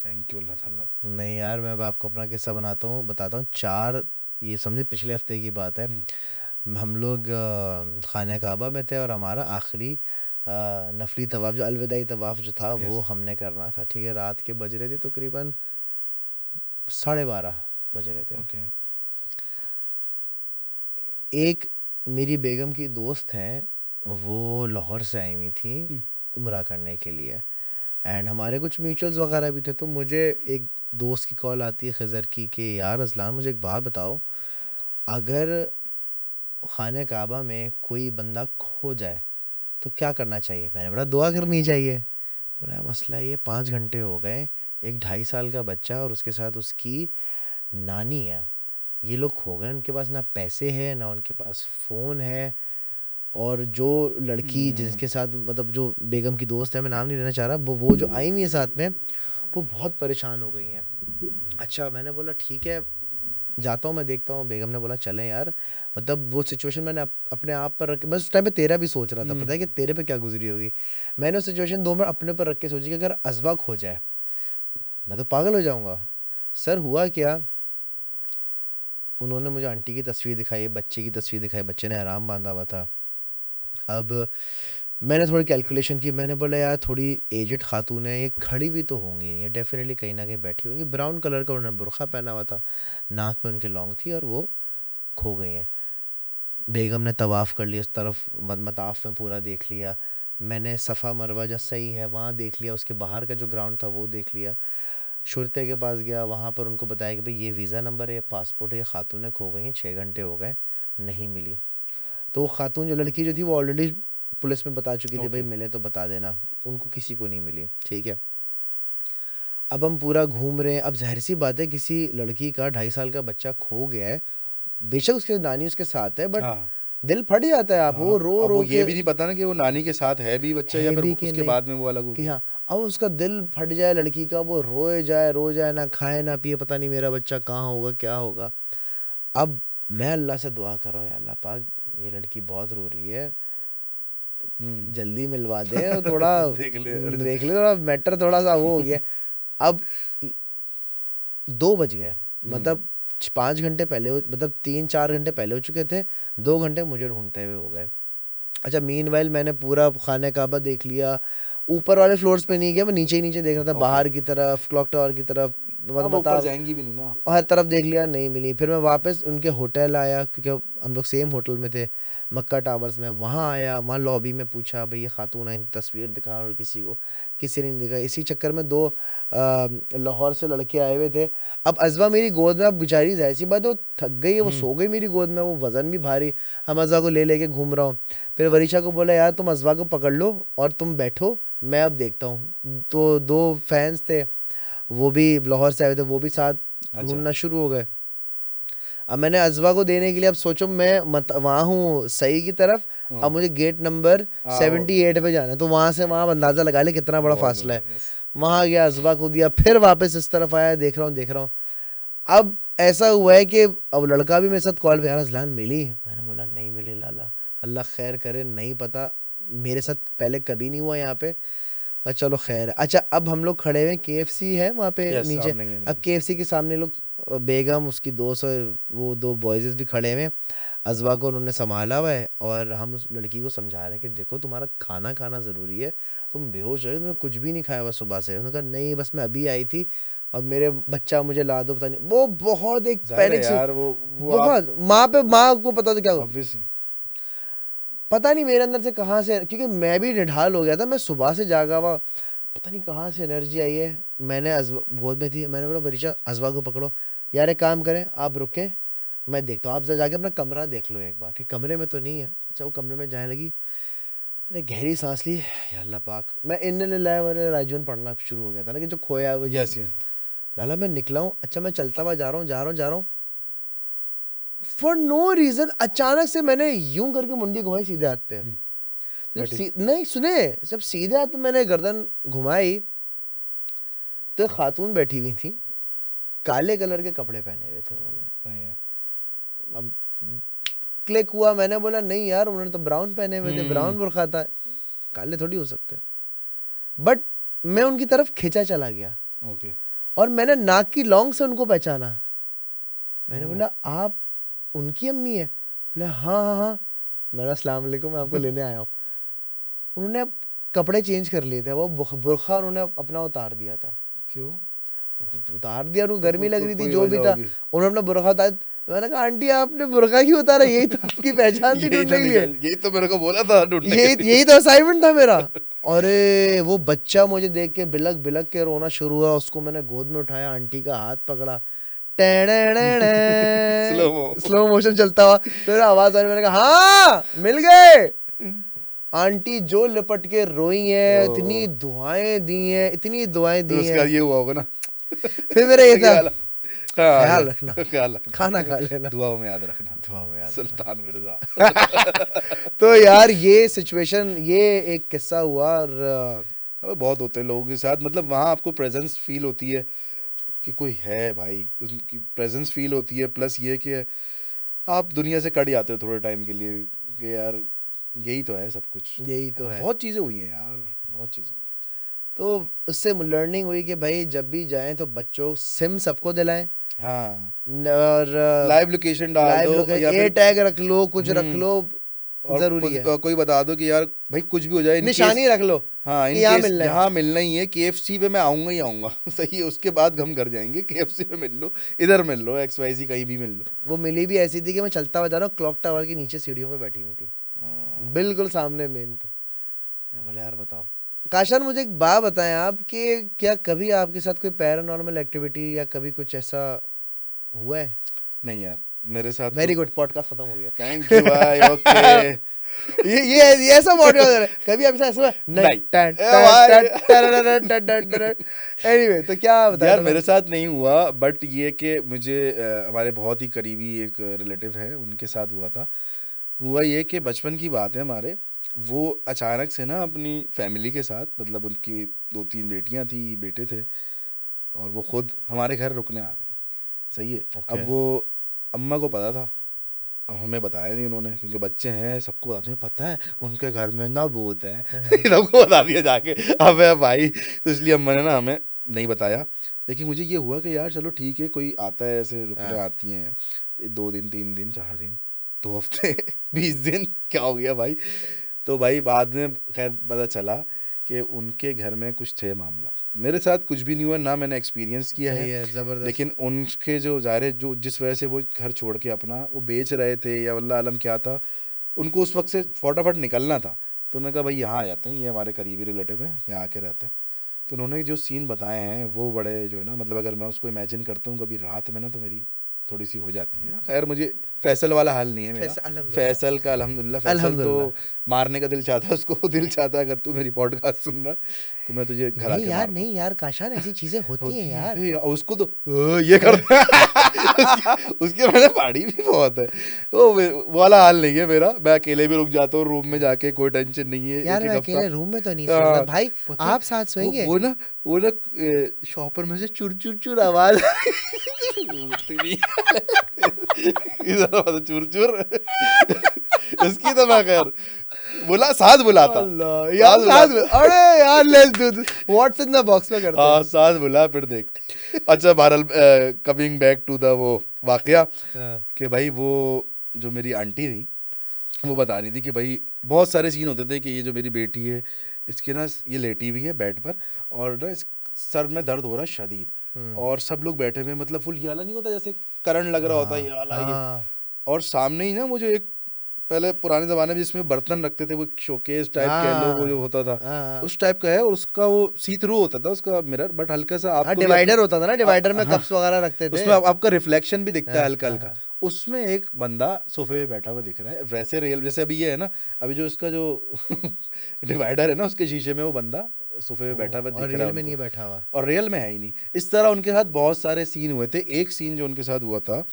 थैंक यू अल्लाह ताला। नहीं यार, मैं अब आपको अपना किस्सा बताता हूँ। चार, ये समझे पिछले हफ्ते की बात है। हम्म, हम लोग खाने काबा में थे, और हमारा आखिरी नफली तवाफ़, जो अलविदाई तवाफ़ जो था, वो यस, हमने करना था। ठीक है, रात के बज रहे थे तकरीबन 12:30 बज रहे थे। ओके, एक मेरी बेगम की दोस्त हैं, वो लाहौर से आई हुई थी उम्रा करने के लिए, एंड हमारे कुछ म्यूचुअल्स वगैरह भी थे। तो मुझे एक दोस्त की कॉल आती है, खज़र की, कि यार अज़लान, मुझे एक बात बताओ, अगर खाने काबा में कोई बंदा खो जाए तो क्या करना चाहिए? मैंने बोला दुआ करनी चाहिए। बोला मसला ये 5 घंटे हो गए, एक 2.5 साल का बच्चा और उसके साथ उसकी नानी है, ये लोग खो गए, उनके पास ना पैसे है ना उनके पास फ़ोन है। और जो लड़की जिसके साथ, मतलब जो बेगम की दोस्त है, मैं नाम नहीं लेना चाह रहा, वो जो आई हुई है साथ में, वो बहुत परेशान हो गई हैं। अच्छा, मैंने बोला ठीक है, जाता हूँ, मैं देखता हूँ। बेगम ने बोला चलें यार। मतलब वो सिचुएशन मैंने अपने आप पर रख, मैं उस टाइम पे तेरा भी सोच रहा था, पता है कि तेरे पे क्या गुजरी होगी। मैंने वो सिचुएशन 2 मिनट अपने पर रख के सोची कि अगर अजवा खो जाए, मैं तो पागल हो जाऊंगा। सर हुआ क्या, उन्होंने मुझे आंटी की तस्वीर दिखाई, बच्चे की तस्वीर दिखाई, बच्चे ने आराम बांधा हुआ था। अब मैंने थोड़ी कैलकुलेशन की, मैंने बोला यार थोड़ी एजड खातून है, ये खड़ी हुई तो होंगी, ये डेफिनेटली कहीं ना कहीं बैठी होंगी। ब्राउन कलर का उन्होंने बुरखा पहना हुआ था, नाक में उनके लौंग थी, और वो खो गई हैं। बेगम ने तवाफ़ कर लिया, उस तरफ मताफ़ में पूरा देख लिया। मैंने सफ़ा मरवा जो सही है वहाँ देख लिया, उसके बाहर का जो ग्राउंड था वो देख लिया। शुरते के पास गया, वहाँ पर उनको बताया कि भाई ये वीज़ा नंबर है, ये पासपोर्ट है, ये खातून खो गई हैं, 6 घंटे हो गए, नहीं मिली। तो वो खातून, जो लड़की जो थी, वो ऑलरेडी पुलिस में बता चुकी थी, भाई ओके, मिले तो बता देना। उनको किसी को नहीं मिली। ठीक है, अब हम पूरा घूम रहे हैं। अब ज़ाहिर सी बात है, किसी लड़की का 2.5 साल का बच्चा खो गया है, बेशक उसके नानी उसके साथ है, बट हाँ दिल फट जाता है। आप वो हाँ, रो अब रो वो ये के, भी नहीं पता ना कि वो नानी के साथ है भी बच्चा, या है फिर भी कि उसके नहीं, बाद में वो अलग हो कि गया। हाँ, अब उसका दिल फट जाए लड़की का, वो रोए जाए, ना खाए ना पिए, पता नहीं मेरा बच्चा कहाँ होगा, क्या होगा। अब मैं अल्लाह से दुआ कर रहा हूँ, या अल्लाह पाक, ये लड़की बहुत रो रही है, हम्म। जल्दी मिलवा दे, और थोड़ा देख ले अर्ज। देख ले, थोड़ा मैटर थोड़ा सा वो हो गया। अब 2 बज गए, हम्म, मतलब 5 घंटे पहले मतलब 3-4 घंटे पहले हो चुके थे, 2 घंटे मुझे ढूंढते हुए हो गए। अच्छा, मीनवाइल मैंने पूरा खाने काबा देख लिया, ऊपर वाले फ्लोर्स पे नहीं गया, मैं नीचे ही नीचे देख रहा था, ओके, बाहर की तरफ, क्लॉक टावर की तरफ, हाँ, वो बता, ऊपर जाएंगी भी नहीं ना। हर तरफ देख लिया, नहीं मिली। फिर मैं वापस उनके होटल आया, क्योंकि हम लोग सेम होटल में थे, मक्का टावर्स में। वहाँ आया, वहाँ लॉबी में पूछा, भाई ये खातून आई, तस्वीर दिखा, और किसी ने नहीं दिखा। इसी चक्कर में दो लाहौर से लड़के आए हुए थे। अब अजवा मेरी गोद में, अब बेचारी जाहिर सी बात है, वो थक गई है, वो सो गई मेरी गोद में, वो वज़न भी भारी, हम अजवा को ले लेके घूम रहा हूँ। फिर वरीशा को बोला, यार तुम अजवा को पकड़ लो और तुम बैठो, मैं अब देखता हूँ। तो दो फैंस थे, वो भी लाहौर से आए थे, वो भी साथ अच्छा। ढूंढना शुरू हो गए। अब मैंने अजवा को देने के लिए, अब सोचो मैं वहाँ हूँ सही की तरफ, अब मुझे गेट नंबर 78 पे जाना है, तो वहाँ से वहाँ अंदाज़ा लगा ले कितना बड़ा फासला है। वहाँ गया, अजवा को दिया, फिर वापस इस तरफ आया, देख रहा हूँ। अब ऐसा हुआ है कि अब लड़का भी मेरे साथ कॉल पे, यार अजलान मिली? मैंने बोला नहीं मिली लाला, अल्लाह खैर करे, नहीं पता, मेरे साथ पहले कभी नहीं हुआ यहाँ पे, और चलो खैर है। अच्छा, अब हम लोग खड़े हुए, KFC है वहाँ पे नीचे। अब KFC के सामने लोग, बेगम, उसकी दोस्त और वो दो बॉयज़ भी खड़े हुए हैं। अजवा को उन्होंने संभाला हुआ है, और हम उस लड़की को समझा रहे हैं कि देखो तुम्हारा खाना खाना ज़रूरी है, तुम बेहोश हो, तुमने कुछ भी नहीं खाया हुआ सुबह से। उन्होंने कहा नहीं, बस मैं अभी आई थी और मेरे बच्चा मुझे ला दो, पता नहीं। वो बहुत एक पैनिक से, यार वो बहुत माँ को पता तो क्या हुआ। ऑब्वियसली पता नहीं मेरे अंदर से कहाँ से, क्योंकि मैं भी निढाल हो गया था, मैं सुबह से जागा हुआ, पता नहीं कहाँ से एनर्जी आई है। मैंने गोद में थी, मैंने बोला वरीशा अजवा को पकड़ो, यार एक काम करें, आप रुके, मैं देखता हूँ, आप जाके अपना कमरा देख लो एक बार, कि कमरे में तो नहीं है। अच्छा, वो कमरे में जाने लगी, मैंने गहरी सांस ली, या अल्लाह पाक, मैं इन्ने लिल्लाहि व इन्ना राजिऊन पढ़ना शुरू हो गया था ना, कि जो खोया है वो। यस लाला मैं निकला हूँ। अच्छा, मैं चलता हुआ जा रहा हूँ, फॉर नो रीज़न अचानक से मैंने यूं करके मुंडी घुमाई सीधे हाथ पे। नहीं सुने, जब सीधे हाथ पे मैंने गर्दन घुमाई, तो एक खातून बैठी हुई थी, काले कलर के कपड़े पहने हुए थे उन्होंने। अब क्लिक हुआ, मैंने बोला नहीं यार, उन्होंने तो ब्राउन पहने हुए थे, ब्राउन बुर्खा था, काले थोड़ी हो सकते। बट मैं उनकी तरफ खिंचा चला गया, ओके, और मैंने नाक की लौंग से उनको पहचाना। मैंने बोला आप उनकी अम्मी है? बोले हाँ हाँ हाँ। मैंने अस्सलाम वालेकुम, मैं आपको लेने आया हूँ। उन्होंने कपड़े चेंज कर लिए थे, वो बुर्खा उन्होंने अपना उतार दिया था। क्यों उतार दिया? उनको गर्मी लग रही थी, जो भी था, उन्होंने अपना बुर्खा उतार। मैंने कहा आंटी आपने बुर्खा क्यों उतारा? यही तो आपकी पहचान थी ढूंढने के लिए, यही तो मेरे को बोला था ढूंढने के लिए। यही तो असाइनमेंट था मेरा। अरे वो बच्चा मुझे देख के बिलक बिलक के रोना शुरू हुआ, उसको मैंने गोद में उठाया, आंटी का हाथ पकड़ा, स्लो मोशन चलता हुआ, फिर आवाज आ रही, मैंने कहा हाँ मिल गए। आंटी जो लिपट के रोई है, इतनी दुआएं दी हैं, इतनी दुआएं दी हैं। ये हुआ होगा ना। फिर मेरा ये था, ख्याल रखना, खाना खा लेना, दुआओं में याद रखना, दुआ में याद सुल्तान मिर्जा। तो यार ये सिचुएशन, ये एक किस्सा हुआ। और बहुत होते हैं लोगों के साथ, मतलब वहाँ आपको प्रेजेंस फील होती है कि कोई है भाई, उनकी प्रेजेंस फील होती है, प्लस ये कि आप दुनिया से कट जाते हो थोड़े टाइम के लिए, कि यार यही तो है सब कुछ, यही तो है। बहुत चीज़ें हुई हैं यार, बहुत चीज़ें। तो उससे लर्निंग हुई कि भाई जब भी जाएं तो बच्चों सिम सबको दिलाएं, हाँ, और लाइव लोकेशन डाल दो, या ए फिर टैग रख लो, कुछ रख लो, और जरूरी है। कोई बता दो कि यार भाई कुछ भी हो जाए, निशानी रख लो, हाँ, इन केस यहाँ मिलना ही है, KFC पे मैं आऊँगा ही आऊँगा। सही है, उसके बाद हम घर जाएंगे, KFC पे मिल लो, इधर मिल लो, XYZ कहीं भी मिल लो। वो मिली भी ऐसी थी कि मैं चलता हुआ जा रहा हूँ, क्लॉक टावर के नीचे सीढ़ियों पे बैठी हुई थी, बिल्कुल सामने मेन पे। बोले यार बताओ काशान, मुझे एक बात बताएं आप, कि क्या कभी आपके साथ कोई पैरानॉर्मल एक्टिविटी या कभी कुछ ऐसा हुआ है? नहीं यार, मेरे साथ वेरी गुड, पॉडकास्ट खत्म हो गया, थैंक यू भाई, ओके। ये ऐसा पॉडकास्ट है, कभी आपके साथ ऐसा हुआ? नहीं। एनीवे, तो क्या बता यार, मेरे साथ नहीं हुआ, बट ये कि मुझे हमारे बहुत ही करीबी एक रिलेटिव है, उनके साथ हुआ था। हुआ ये कि बचपन की बात है हमारे, वो अचानक से ना अपनी फैमिली के साथ, मतलब उनकी 2-3 बेटियां थी, बेटे थे, और वो खुद हमारे घर रुकने आ गई। सही है। अब वो अम्मा को पता था, अब हमें बताया नहीं उन्होंने, क्योंकि बच्चे हैं, सबको बताते हैं पता है उनके घर में ना भूत है। सबको बता दिया जाके, अब है भाई, तो इसलिए अम्मा ने ना हमें नहीं बताया। लेकिन मुझे ये हुआ कि यार चलो ठीक है, कोई आता है ऐसे रुकने आती हैं, 2 दिन 3 दिन 4 दिन 2 हफ्ते 20 दिन, क्या हो गया भाई। तो भाई बाद में खैर पता चला कि उनके घर में कुछ थे मामला। मेरे साथ कुछ भी नहीं हुआ, ना मैंने एक्सपीरियंस किया सही है, है, जबरदस्त। लेकिन उनके जो ज़ाहिर जो जिस वजह से वो घर छोड़ के अपना वो बेच रहे थे या वल्लाह आलम क्या था, उनको उस वक्त से फटाफट निकलना था। तो उन्होंने कहा भाई यहाँ आ जाते हैं, ये हमारे करीबी रिलेटिव हैं, यहाँ आके रहते हैं। तो उन्होंने जो सीन बताए हैं वो बड़े जो है ना, मतलब अगर मैं उसको इमेजिन करता हूँ कभी रात में ना, तो मेरी थोड़ी सी हो जाती है। खैर मुझे फैसल वाला हाल नहीं है मेरा, अल्हम्दुलिल्लाह। फैसल का अल्हम्दुलिल्लाह। फैसल तो अल्हम्दुलिल्लाह। मारने का दिल चाहता है उसको, दिल चाहता है अगर तू मेरी पॉडकास्ट सुन रहा है तो मैं तुझे घर नहीं आके यार, मारता हूँ। नहीं यार काशान, ऐसी चीजें होती हैं होती है यार। भाई, और उसको तो ये कर उसके मैंने पाड़ी भी बहुत है। तो वो वाला हाल नहीं है मेरा, मैं अकेले भी रुक जाता हूँ रूम में जाके, कोई टेंशन नहीं है, यार एक एक मैं हफ्ता। अकेले रूम में तो नहीं सो सकता भाई, पता है, आप साथ सोएंगे? वो ना शॉपर में से चुर चुर चुर आवाज इधर चुर चुर इसकी तो मैं खैर बुला साथ बुलाता, अल्लाह यार, साथ साथ बुलाता। अरे यार, let's do this, what's in the box में करते हाँ हैं। साथ बुला फिर देख। अच्छा बहरहाल, कमिंग बैक टू द वो वाकया, हाँ। कि भाई वो जो मेरी आंटी थी वो बता रही थी कि भाई बहुत सारे सीन होते थे कि ये जो मेरी बेटी है इसके ना, ये लेटी हुई है बेड पर और ना इस सर में दर्द हो रहा है शदीद, और सब लोग बैठे हुए, मतलब फुल ये वाला नहीं होता जैसे करंट लग रहा होता है, ये वाला ये। हाँ और सामने ही ना वो जो एक पहले पुराने ज़माने में जिसमें बर्तन रखते थे, वो शोकेस टाइप कह लो, वो जो हाँ होता था हाँ उस टाइप का है, और उसका वो सी थ्रू होता था उसका मिरर, बट हल्का सा हाँ, आपको भी डिवाइडर होता था ना, डिवाइडर में हाँ कप्स वगैरह रखते थे। उसमें आपका रिफ्लेक्शन भी दिखता है हाँ हल्का हाँ हल्का। हाँ। उसमें एक बंदा सोफे पे बैठा हुआ दिख रहा है, वैसे रियल जैसे अभी ये है ना, अभी जो इसका जो डिवाइडर है ना उसके शीशे में वो बंदा सोफे पे बैठा हुआ और दिख रहा रियल है में उनको, नहीं बैठा हुआ। और रियल में है ही नहीं। इस तरह उनके साथ बहुत सारे सीन हुए थे। एक सीन जो उनके साथ हुआ था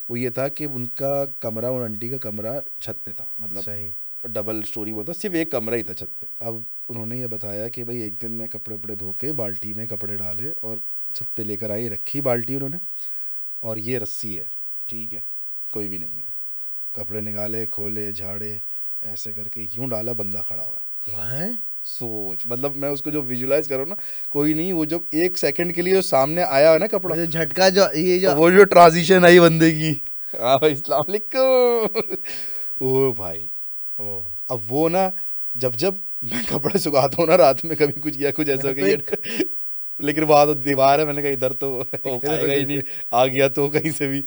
वो ये था कि उनका कमरा, उन आंटी का कमरा छत पे था, मतलब सही। डबल स्टोरी हुआ था, सिर्फ एक कमरा ही था छत पे। अब उन्होंने ये बताया कि भाई एक दिन मैं कपड़े वपड़े धो के बाल्टी में कपड़े डाले और छत पे लेकर आई, रखी बाल्टी उन्होंने, और ये रस्सी है, ठीक है, कोई भी नहीं है। कपड़े निकाले, खोले, झाड़े, ऐसे करके यूं डाला, बंदा खड़ा हुआ है। हैं? सोच, मतलब मैं उसको जो विजुलाइज करूँ ना, कोई नहीं, वो जब एक सेकंड के लिए जो सामने आया है ना कपड़ा, वो जो झटका, जो ये जो वो जो ट्रांजिशन आई बंदे की, हाँ भाई अस्सलाम वालेकुम, ओ भाई। ओ अब वो ना, जब जब मैं कपड़ा सुखाता हूँ ना रात में, कभी कुछ या कुछ ऐसा हो तो गया एक लेकिन वहाँ तो दीवार है, मैंने कहा इधर तो हो पाएगा ही नहीं, आ गया तो कहीं से भी।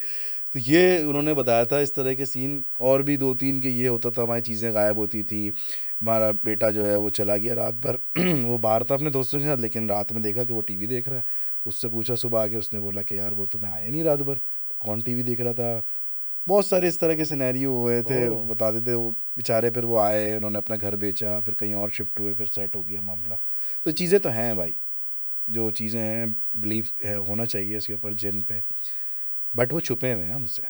तो ये उन्होंने बताया था इस तरह के सीन, और भी दो तीन के ये होता था, हमारी चीज़ें गायब होती थी। हमारा बेटा जो है वो चला गया रात भर वो बाहर था अपने दोस्तों के साथ, लेकिन रात में देखा कि वो टीवी देख रहा है। उससे पूछा सुबह आके, उसने बोला कि यार वो तो मैं आया नहीं रात भर, तो कौन टीवी देख रहा था। बहुत सारे इस तरह के सिनेरियो हुए थे, ओ बताते थे वो बेचारे। फिर वो आए, उन्होंने अपना घर बेचा, फिर कहीं और शिफ्ट हुए, फिर सेट हो गया मामला। तो चीज़ें तो हैं भाई, जो चीज़ें हैं बिलीव है, होना चाहिए इसके ऊपर जिन पे, बट वो छुपे हुए हैं हमसे,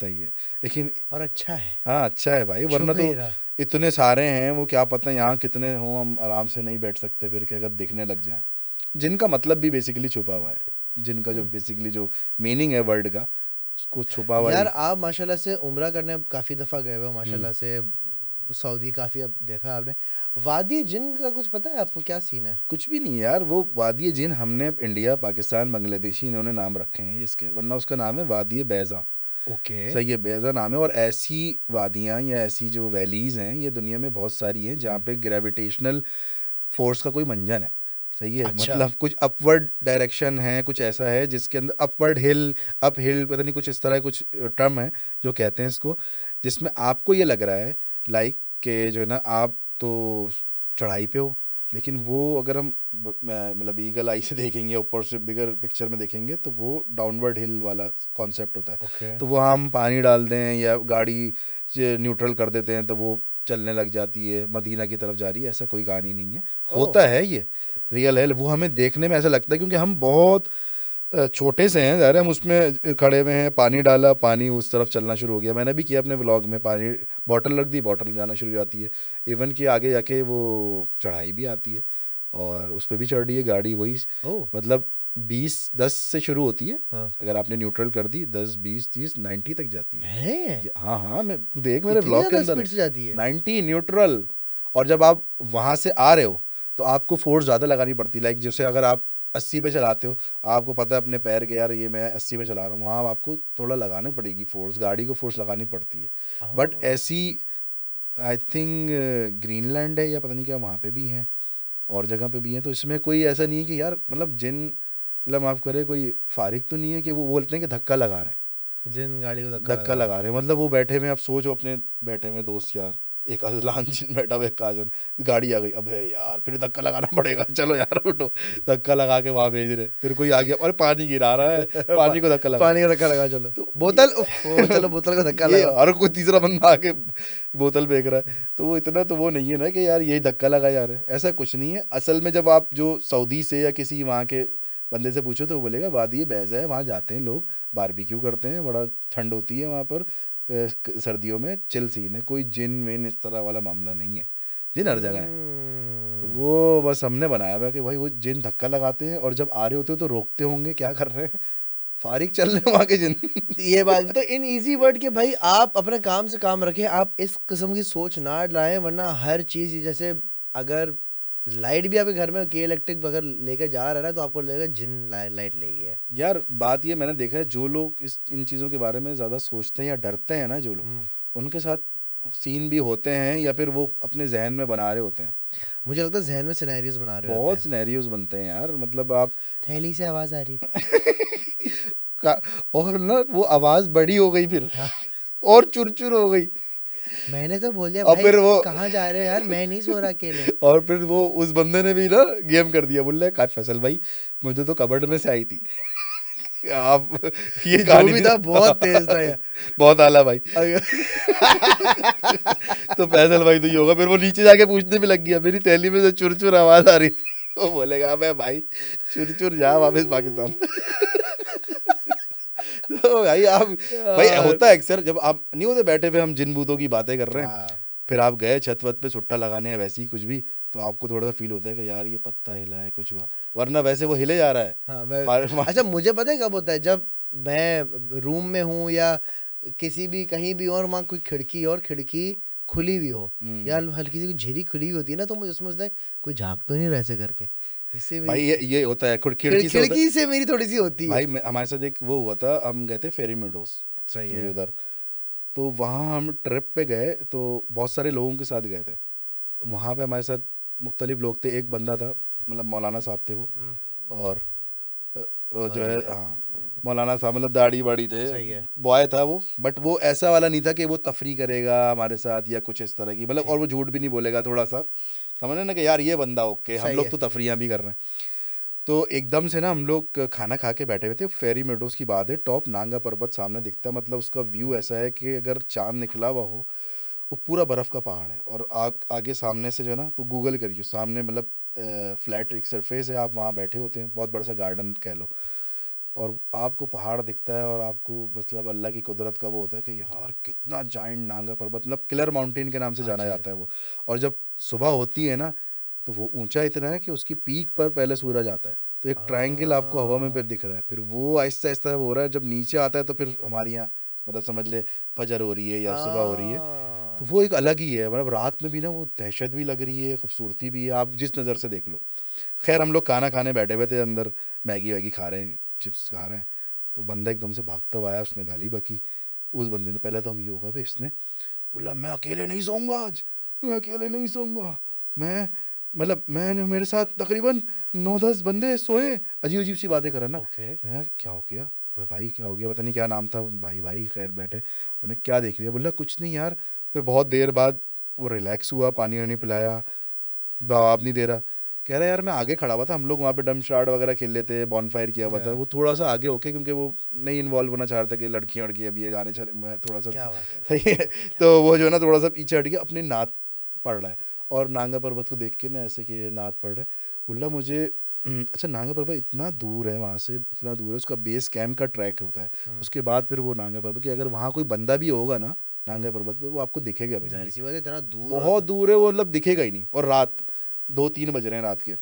सही है। लेकिन और अच्छा है, हाँ अच्छा है भाई, वरना छुपे तो ही रहा। इतने सारे हैं, वो क्या पता यहाँ कितने हों, हम आराम से नहीं बैठ सकते फिर कि अगर दिखने लग जाए, जिनका मतलब भी बेसिकली छुपा हुआ है, जिनका जो बेसिकली जो मीनिंग है वर्ड का, उसको छुपा हुआ यार ही। आप माशाल्लाह से उम्रा करने काफ़ी दफ़ा गए हुए हो हम्म। माशाल्लाह से, सऊदी काफ़ी अब देखा आपने। वादी जिन का कुछ पता है आपको, क्या सीन है? कुछ भी नहीं यार, वो वादी जिन हमने इंडिया, पाकिस्तान, बांग्लादेशी इन्होंने नाम रखे हैं इसके, वरना उसका नाम है वादी बैज़ा। ओके। सही है, बैज़ा नाम है। और ऐसी वादियाँ या ऐसी जो वैलीज़ हैं ये दुनिया में बहुत सारी हैं जहाँ पे ग्रेविटेशनल फोर्स का कोई मंजन है। सही है, अच्छा। मतलब कुछ अपवर्ड डायरेक्शन है, कुछ ऐसा है जिसके अंदर अपवर्ड हिल, अप हिल, पता नहीं कुछ इस तरह कुछ टर्म है जो कहते हैं इसको, जिसमें आपको ये लग रहा है लाइक कि जो है ना आप तो चढ़ाई पे हो, लेकिन वो अगर हम मतलब ईगल आई से देखेंगे, ऊपर से बिगर पिक्चर में देखेंगे, तो वो डाउनवर्ड हिल वाला कॉन्सेप्ट होता है। ओके। तो वो हम पानी डाल दें या गाड़ी न्यूट्रल कर देते हैं तो वो चलने लग जाती है, मदीना की तरफ जा रही है, ऐसा कोई कहानी नहीं है, ओह। होता है ये रियल है। वो हमें देखने में ऐसा लगता है क्योंकि हम बहुत छोटे से हैं, ज़ाहिर है हम उसमें खड़े हुए हैं, पानी डाला, पानी उस तरफ चलना शुरू हो गया। मैंने भी किया अपने व्लॉग में, पानी बॉटल रख दी, बॉटल जाना शुरू हो जाती है। इवन कि आगे जाके वो चढ़ाई भी आती है और उस पर भी चढ़ रही है गाड़ी, वही ओह। मतलब 10 से शुरू होती है, हाँ। अगर आपने न्यूट्रल कर दी 10 20 30 90 तक जाती है। है? हाँ हाँ, मैं देख मेरे इतनी व्लॉग के ज़्यादा अंदर स्पीड से जाती है? 90 न्यूट्रल। और जब आप वहाँ से आ रहे हो तो आपको फोर्स ज़्यादा लगानी पड़ती, लाइक जैसे अगर आप 80 पे चलाते हो, आपको पता है अपने पैर के यार ये मैं 80 पे चला रहा हूँ, वहाँ आपको थोड़ा लगानी पड़ेगी फोर्स, गाड़ी को फोर्स लगानी पड़ती है। बट ओह। ऐसी आई थिंक ग्रीनलैंड है या पता नहीं क्या, वहाँ पे भी हैं, और जगह पे भी हैं। तो इसमें कोई ऐसा नहीं है कि यार मतलब जिन, मतलब माफ़ करे, कोई फारिग तो नहीं है कि वो बोलते हैं कि धक्का लगा रहे हैं। जिन गाड़ी को धक्का धक्का लगा रहे लगा रहे हैं मतलब वो बैठे हुए हैं, आप सोचो अपने बैठे हुए दोस्त यार, एक अजलान जिन बैठा हुआ है, एक काजन, गाड़ी आ गई, अबे यार फिर धक्का लगाना पड़ेगा, चलो यार उठो, धक्का लगा के वहाँ भेज रहे, फिर कोई आ गया और पानी गिरा रहा है, हैं। पानी को धक्का लगा। पानी का धक्का लगा, चलो तो बोतल, उफ, ओ, चलो बोतल का धक्का ये लगाओ। हर कोई तीसरा बंदा आके बोतल फेंक रहा है, तो वो इतना तो वो नहीं है ना कि यार यही धक्का लगा यार है, ऐसा कुछ नहीं है। असल में जब आप जो सऊदी से या किसी वहाँ के बंदे से पूछो तो वो बोलेगा वादी बैज़ है, वहाँ जाते हैं लोग, बारबेक्यू करते हैं, बड़ा ठंड होती है वहाँ पर, सर्दियों में चिल सीन है, कोई जिन विन इस तरह वाला मामला नहीं है, जिन हर जगह है। तो हम्म। वो बस हमने बनाया हुआ है कि भाई वो जिन धक्का लगाते हैं और जब आ रहे होते हो तो रोकते होंगे, क्या कर रहे हैं, फारिग चल रहे हैं वहाँ के जिन। ये बात तो इन इजी वर्ड के भाई, आप अपने काम से काम रखें, आप इस किस्म की सोच ना लाएं, वरना हर चीज जैसे अगर लाइट भी आपके घर में के इलेक्ट्रिक अगर लेकर जा रहा है ना, तो आपको लगेगा जिन लाइट ले गया है। यार बात ये मैंने देखा है, जो लोग इस इन चीज़ों के बारे में ज़्यादा सोचते हैं या डरते हैं ना, जो लोग, उनके साथ सीन भी होते हैं या फिर वो अपने जहन में बना रहे होते हैं। मुझे लगता है जहन में सिनेरियोज बना रहे होते बहुत हैं। सिनेरियोज बनते हैं यार, मतलब आप थैली से आवाज आ रही थी। का, और ना वो आवाज़ बड़ी हो गई फिर, हाँ, और चुर हो गई। मैंने तो बोल दिया और भाई फिर वो कहाँ जा रहे हो यार, मैं नहीं सो रहा अकेले। और फिर वो उस बंदे ने भी ना गेम कर दिया, बोल रहा है "का फैसल भाई, मुझे तो कबर्ड में से आई थी"। आप ये जो कहानी भी नहीं था बहुत तेज था सुना। यार। बहुत आला भाई। अगर- तो फैसल भाई तो ये होगा, फिर वो नीचे जाके पूछने भी लग गया, मेरी थैली में से चुर आवाज आ रही थी। वो बोलेगा मैं भाई चुर जा वापस पाकिस्तान। तो भाई आप, भाई यार, होता है अक्सर, जब आप नहीं होते बैठे हुए हम जिन भूतों की बातें कर रहे हैं, हाँ फिर आप गए छत वत पे सुट्टा लगाने या वैसे ही कुछ भी, तो आपको थोड़ा सा फील होता है कि यार ये पत्ता हिला है, कुछ हुआ, वरना वैसे वो हिले जा रहा है। हाँ। मैं, फार- अच्छा मुझे पता है कब होता है, जब मैं रूम में हूँ या किसी भी कहीं भी और वहाँ कोई खिड़की और खिड़की खुली हुई हो, या हम्म। हल्की सी कोई झिरी खुली हुई होती है ना, तो मुझे समझता है कोई झांक तो नहीं रहा ऐसे करके, इससे भाई मेरी ये होता है, खिड़की से होता है। खिड़की से मेरी थोड़ी सी होती है। भाई हमारे साथ एक वो हुआ था, हम गए थे फेरी मेडोस, सही वही है। उधर, तो वहाँ हम ट्रिप पे गए, तो बहुत सारे लोगों के साथ गए थे। वहाँ पे हमारे साथ मुख्तलिफ लोग थे, एक बंदा था, मतलब मौलाना साहब थे वो, और जो सॉरी है, यार। हाँ मौलाना साहब, मतलब दाढ़ी वाड़ी थे, सही है। बॉय था वो, बट वो ऐसा वाला नहीं था कि वो तफरी करेगा हमारे साथ या कुछ इस तरह की, मतलब, और ठीक। वो झूठ भी नहीं बोलेगा, थोड़ा सा समझे ना कि यार ये बंदा ओके, हम सही लोग है। तो तफरियाँ भी कर रहे हैं। तो एकदम से ना हम लोग खाना खा के बैठे हुए थे, फेरी मेडोस की बात है, टॉप नांगा पर्वत सामने दिखता है, मतलब उसका व्यू ऐसा है कि अगर चांद निकला हुआ हो, वो पूरा बर्फ़ का पहाड़ है, और आगे सामने से जो है ना, तो गूगल करिए सामने, मतलब फ्लैट एक सरफेस है, आप वहाँ बैठे होते हैं, बहुत बड़ा सा गार्डन कह लो, और आपको पहाड़ दिखता है, और आपको मतलब अल्लाह की कुदरत का वो होता है कि यार कितना जाइंट नांगा पर्वत, मतलब किलर माउंटेन के नाम से जाना अच्छा जी। जाता है वो। और जब सुबह होती है ना, तो वो ऊंचा इतना है कि उसकी पीक पर पहले सूरज आता है, तो एक ट्रायंगल आपको हवा में फिर हाँ दिख रहा है, फिर वो आहिस्ता आहिस्ता हो रहा है, जब नीचे आता है तो फिर हमारे यहाँ, मतलब समझ ले फजर हो रही है या सुबह हो रही है, तो हाँ। वो एक अलग ही है, मतलब रात में भी ना वो दहशत भी लग रही है, खूबसूरती भी है, आप जिस नज़र से देख लो। खैर हम लोग खाना खाने बैठे हुए थे अंदर, मैगी वैगी खा रहे हैं, चिप्स खा रहे हैं, तो बंदा एकदम से भागता हुआ आया, उसने गाली बकी। उस बंदे ने, पहले तो हम ये होगा भाई, इसने बोला मैं अकेले नहीं सोऊंगा आज, मैं अकेले नहीं सोऊंगा, मैं, मतलब मैंने, मेरे साथ तकरीबन 9-10 बंदे सोए, अजीब अजीब सी बातें कर रहे ना। ओके। यार क्या हो गया, अबे भाई क्या हो गया, पता नहीं क्या नाम था भाई, भाई खैर बैठे, मैंने क्या देख लिया, बोला कुछ नहीं यार। फिर बहुत देर बाद वो रिलैक्स हुआ, पानी वानी पिलाया, जवाब नहीं दे रहा, कह रहा है यार मैं आगे खड़ा हुआ था, हम लोग वहाँ पे डम शार्ड वगैरह खेल लेते, बॉन फायर किया हुआ था, वो थोड़ा सा आगे होके, क्योंकि वो नहीं इन्वॉल्व होना चाह रहा था कि लड़कियाँ वड़कियाँ अब ये गाने चले, मैं थोड़ा सा क्या बात है। सही है। तो वो जो है ना थोड़ा सा पीछे हट गया, अपनी नात पढ़ रहा है, और नांगा पर्वत को देख के ना ऐसे कि ये नात पढ़ रहा है, बोला मुझे अच्छा नांगा पर्वत इतना दूर है, वहाँ से इतना दूर है, उसका बेस कैंप का ट्रैक होता है, उसके बाद फिर वो नांगा पर्वत, कि अगर वहाँ कोई बंदा भी होगा ना नांगा पर्वत पे, वो आपको दिखेगा भी जाहिर नहीं, सी बात है, इतना दूर बहुत और दूर है वो, मतलब दिखेगा ही नहीं, और रात 2-3 बज रहे हैं रात के।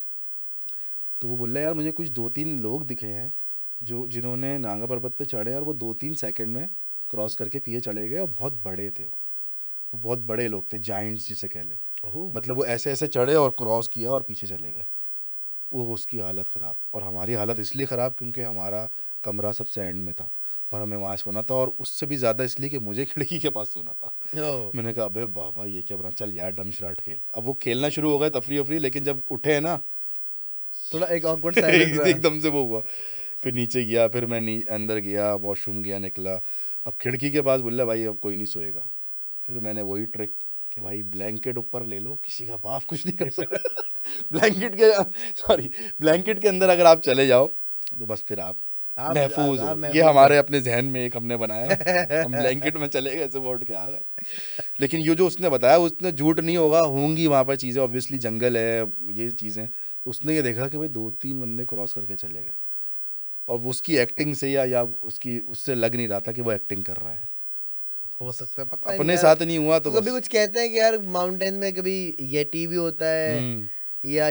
तो वो बोल रहा है यार मुझे कुछ 2-3 लोग दिखे हैं, जो जिन्होंने नांगा पर्वत पे चढ़े, और वो 2-3 सेकंड में क्रॉस करके पीछे चले गए, और बहुत बड़े थे वो बहुत बड़े लोग थे, जाइंट्स जिसे कह ले, ओह। मतलब वो ऐसे ऐसे चढ़े और क्रॉस किया और पीछे चले गए। वो उसकी हालत ख़राब, और हमारी हालत इसलिए ख़राब क्योंकि हमारा कमरा सबसे एंड में था और हमें वहाँ सोना था, और उससे भी ज़्यादा इसलिए कि मुझे खिड़की के पास सोना था। ओह! मैंने कहा अबे बाबा ये क्या बना, चल यार डम शराट खेल। अब वो खेलना शुरू हो गए तफरी वफरी, लेकिन जब उठे हैं ना थोड़ा एक ऑकवर्ड साइलेंस रहा। एकदम से वो हुआ। फिर नीचे गया, फिर मैं अंदर गया, वॉशरूम गया, निकला। अब खिड़की के पास बोला भाई अब कोई नहीं सोएगा। फिर मैंने वही ट्रिक कि भाई ब्लैंकेट ऊपर ले लो, किसी का बाप कुछ नहीं कर सकता। ब्लैंकेट के अंदर अगर आप चले जाओ तो बस फिर आप महफूज हो। ये महफूज़ हमारे हैं। अपने जहन में एक हमने बनाया, हम ब्लैंकेट में चले गए, ऐसे उठ के आ गए। लेकिन ये जो उसने बताया उसने झूठ नहीं होगा, होंगी वहाँ पर चीज़ें, ऑब्वियसली जंगल है, ये चीज़ें। तो उसने ये देखा कि भाई 2-3 बंदे क्रॉस करके चले गए, और वो उसकी एक्टिंग से या उसकी उससे लग नहीं रहा था कि वो एक्टिंग कर रहा है। हो सकता है, पता नहीं अपने यार। साथ नहीं हुआ तो तो कभी बस। कुछ कहते हैं कि यार माउंटेन में कभी येटी भी होता है, हम्म या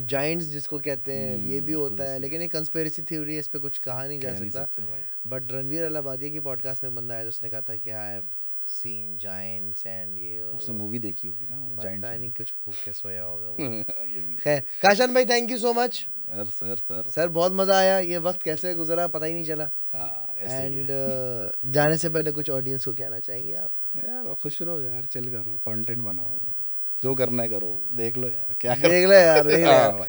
जाइंट्स जिसको कहते हैं ये भी बिल्कुल होता है, सही है। लेकिन एक कंस्पिरेसी थ्योरी है, इस पे कुछ कहा नहीं जा कह नहीं सकता। सकते भाई। बट रणवीर अलाहाबादी की पॉडकास्ट में एक बंदा आया तो उसने कहा था कि I have seen Giants and ये और उसने वो। मूवी देखी होगी ना वो जाइंट्स पता नहीं वाली। कुछ भूख के सोया होगा वो। ये भी खैर काशान भाई, थैंक यू सो मच है। सर सर, बहुत मज़ा आया, ये वक्त कैसे गुजरा पता ही नहीं चला। हाँ ऐसे ही एंड है। जाने से पहले कुछ ऑडियंस को कहना चाहेंगे आप? यार खुश रहो यार, चिल करो, कंटेंट बनाओ, जो करना है करो, देख लो यार क्या देख ले यार, देख ले यार। हाँ भाई।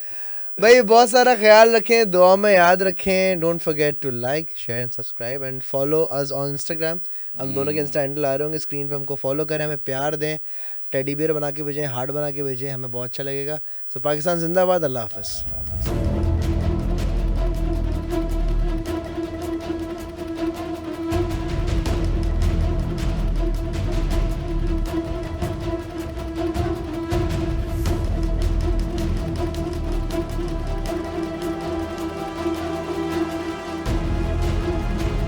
भाई बहुत सारा ख्याल रखें, दुआ में याद रखें। Don't forget to like share and subscribe and follow us on Instagram. हम दोनों के इंस्टा हैंडल आ रहे होंगे स्क्रीन पे, हमको फॉलो करें, हमें प्यार दें, टेडी बियर बना के भेजें, हार्ट बना के भेजें, हमें बहुत अच्छा लगेगा। सो पाकिस्तान जिंदाबाद, अल्लाह हाफ़िज़।